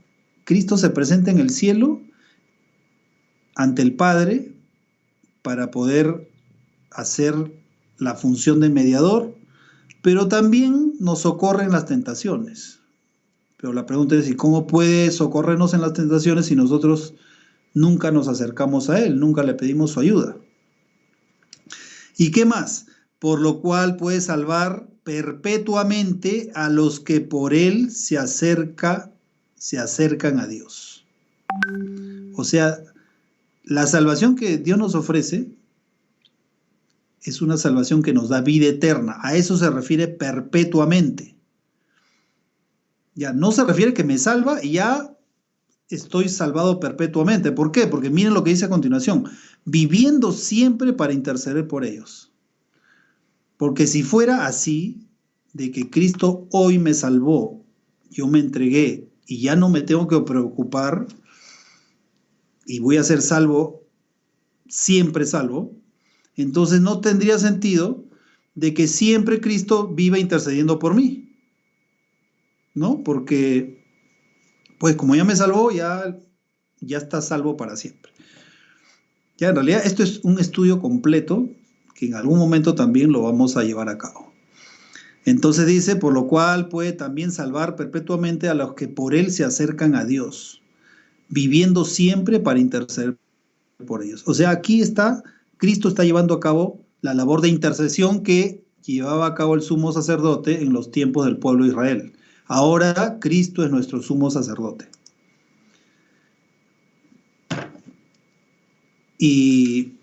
Cristo se presenta en el cielo ante el Padre para poder hacer la función de mediador, pero también nos socorre en las tentaciones. Pero la pregunta es, ¿y cómo puede socorrernos en las tentaciones si nosotros nunca nos acercamos a Él, nunca le pedimos su ayuda? ¿Y qué más? Por lo cual puede salvar perpetuamente a los que por Él se acercan a Dios. O sea, la salvación que Dios nos ofrece es una salvación que nos da vida eterna. A eso se refiere perpetuamente. Ya no se refiere que me salva y ya estoy salvado perpetuamente. ¿Por qué? Porque miren lo que dice a continuación. Viviendo siempre para interceder por ellos. Porque si fuera así, de que Cristo hoy me salvó, yo me entregué y ya no me tengo que preocupar y voy a ser salvo, siempre salvo, entonces no tendría sentido de que siempre Cristo viva intercediendo por mí, ¿no? Porque, pues como ya me salvó, ya está salvo para siempre. Ya en realidad esto es un estudio completo que en algún momento también lo vamos a llevar a cabo. Entonces dice, por lo cual puede también salvar perpetuamente a los que por Él se acercan a Dios, viviendo siempre para interceder por ellos. O sea, aquí está, Cristo está llevando a cabo la labor de intercesión que llevaba a cabo el sumo sacerdote en los tiempos del pueblo de Israel. Ahora Cristo es nuestro sumo sacerdote. Y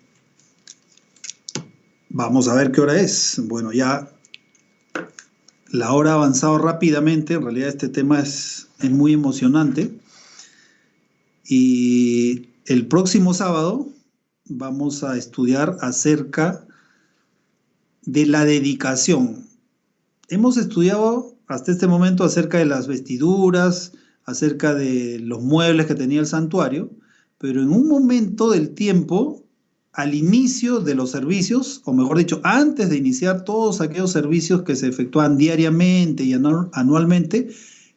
vamos a ver qué hora es. Bueno, ya la hora ha avanzado rápidamente. En realidad este tema es muy emocionante. Y el próximo sábado vamos a estudiar acerca de la dedicación. Hemos estudiado hasta este momento acerca de las vestiduras, acerca de los muebles que tenía el santuario, pero en un momento del tiempo, al inicio de los servicios, o mejor dicho, antes de iniciar todos aquellos servicios que se efectúan diariamente y anualmente,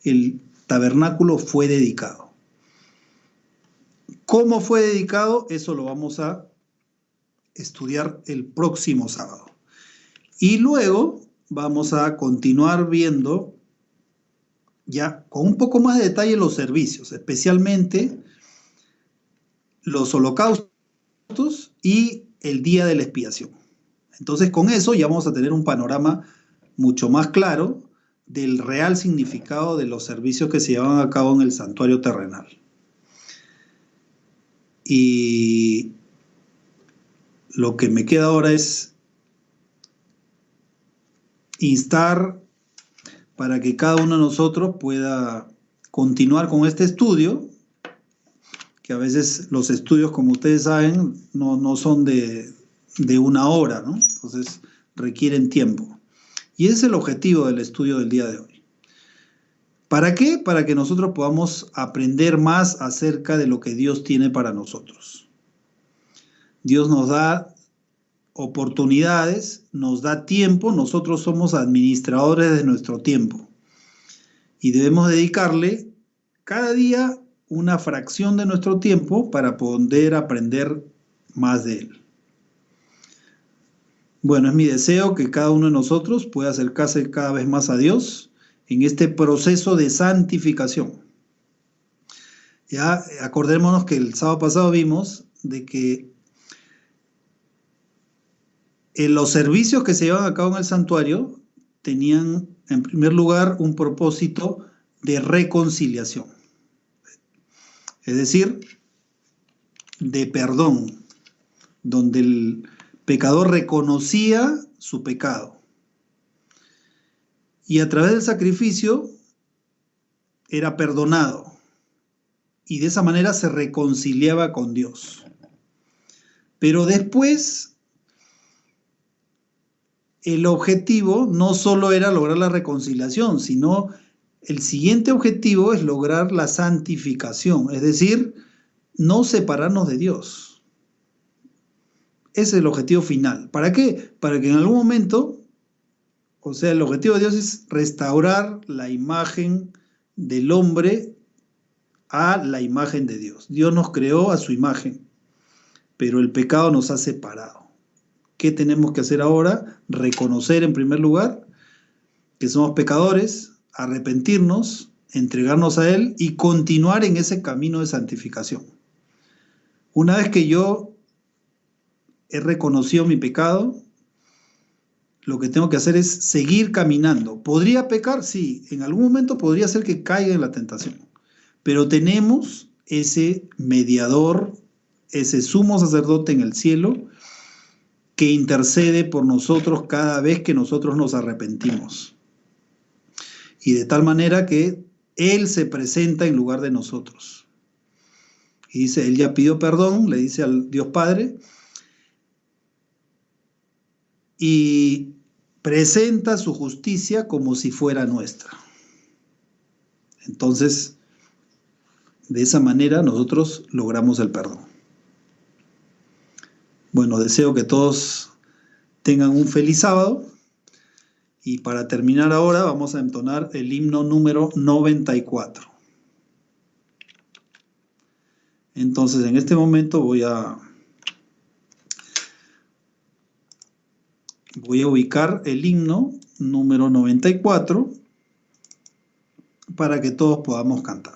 el tabernáculo fue dedicado. ¿Cómo fue dedicado? Eso lo vamos a estudiar el próximo sábado. Y luego vamos a continuar viendo ya con un poco más de detalle los servicios, especialmente los holocaustos y el día de la expiación. Entonces con eso ya vamos a tener un panorama mucho más claro del real significado de los servicios que se llevan a cabo en el santuario terrenal. Y lo que me queda ahora es instar para que cada uno de nosotros pueda continuar con este estudio, que a veces los estudios, como ustedes saben, no son de una hora, ¿no? Entonces requieren tiempo. Y ese es el objetivo del estudio del día de hoy. ¿Para qué? Para que nosotros podamos aprender más acerca de lo que Dios tiene para nosotros. Dios nos da oportunidades, nos da tiempo, nosotros somos administradores de nuestro tiempo y debemos dedicarle cada día una fracción de nuestro tiempo para poder aprender más de Él. Bueno, es mi deseo que cada uno de nosotros pueda acercarse cada vez más a Dios en este proceso de santificación. Ya acordémonos que el sábado pasado vimos de que los servicios que se llevan a cabo en el santuario tenían, en primer lugar, un propósito de reconciliación. Es decir, de perdón, donde el pecador reconocía su pecado y a través del sacrificio era perdonado y de esa manera se reconciliaba con Dios. Pero después el objetivo no solo era lograr la reconciliación, sino el siguiente objetivo es lograr la santificación, es decir, no separarnos de Dios. Ese es el objetivo final. ¿Para qué? Para que en algún momento, o sea, el objetivo de Dios es restaurar la imagen del hombre a la imagen de Dios. Dios nos creó a su imagen, pero el pecado nos ha separado. ¿Qué tenemos que hacer ahora? Reconocer en primer lugar que somos pecadores, arrepentirnos, entregarnos a Él y continuar en ese camino de santificación. Una vez que yo he reconocido mi pecado, lo que tengo que hacer es seguir caminando. ¿Podría pecar? Sí, en algún momento podría ser que caiga en la tentación, pero tenemos ese mediador, ese sumo sacerdote en el cielo que intercede por nosotros cada vez que nosotros nos arrepentimos. Y de tal manera que Él se presenta en lugar de nosotros. Y dice, Él ya pidió perdón, le dice al Dios Padre, y presenta su justicia como si fuera nuestra. Entonces, de esa manera nosotros logramos el perdón. Bueno, deseo que todos tengan un feliz sábado. Y para terminar ahora vamos a entonar el himno número 94. Entonces en este momento voy a ubicar el himno número 94 para que todos podamos cantar.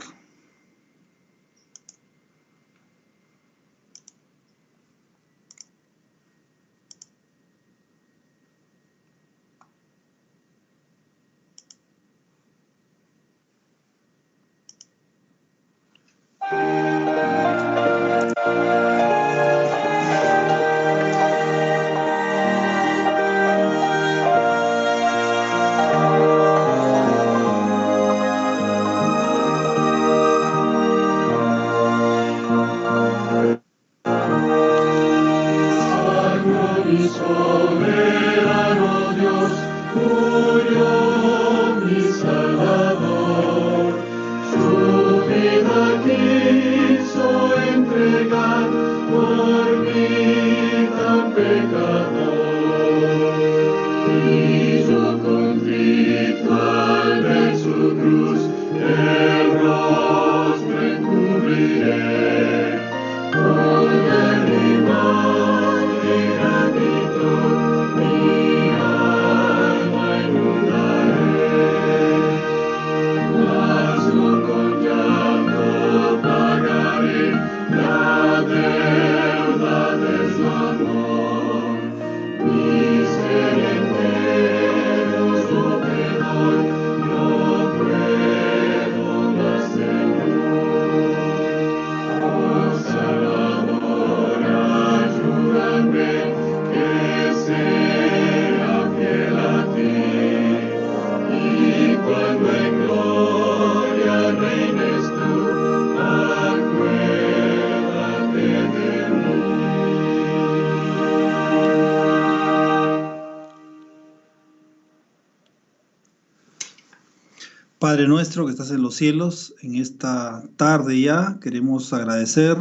Padre nuestro que estás en los cielos, en esta tarde ya queremos agradecer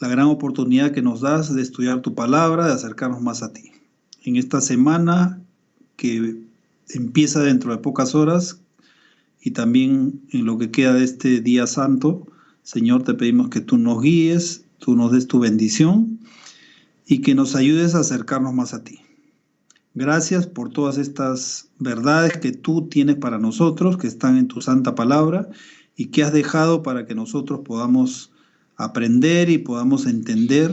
la gran oportunidad que nos das de estudiar tu palabra, de acercarnos más a ti. En esta semana que empieza dentro de pocas horas y también en lo que queda de este día santo, Señor, te pedimos que tú nos guíes, tú nos des tu bendición y que nos ayudes a acercarnos más a ti. Gracias por todas estas verdades que tú tienes para nosotros, que están en tu santa palabra y que has dejado para que nosotros podamos aprender y podamos entender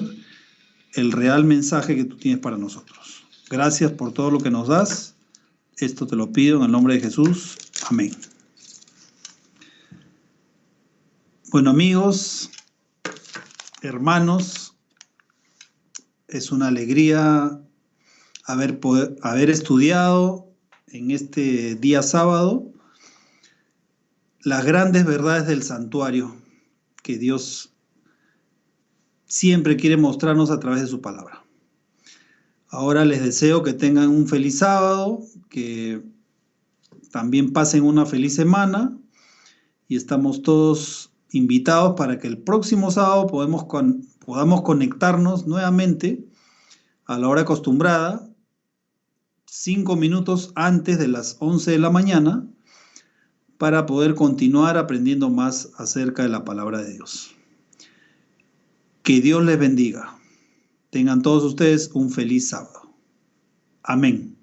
el real mensaje que tú tienes para nosotros. Gracias por todo lo que nos das. Esto te lo pido en el nombre de Jesús. Amén. Bueno, amigos, hermanos, Es una alegría haber estudiado en este día sábado las grandes verdades del santuario que Dios siempre quiere mostrarnos a través de su palabra. Ahora les deseo que tengan un feliz sábado, que también pasen una feliz semana y estamos todos invitados para que el próximo sábado podamos conectarnos nuevamente a la hora acostumbrada, 5 minutos antes de las 11 de la mañana, para poder continuar aprendiendo más acerca de la palabra de Dios. Que Dios les bendiga. Tengan todos ustedes un feliz sábado. Amén.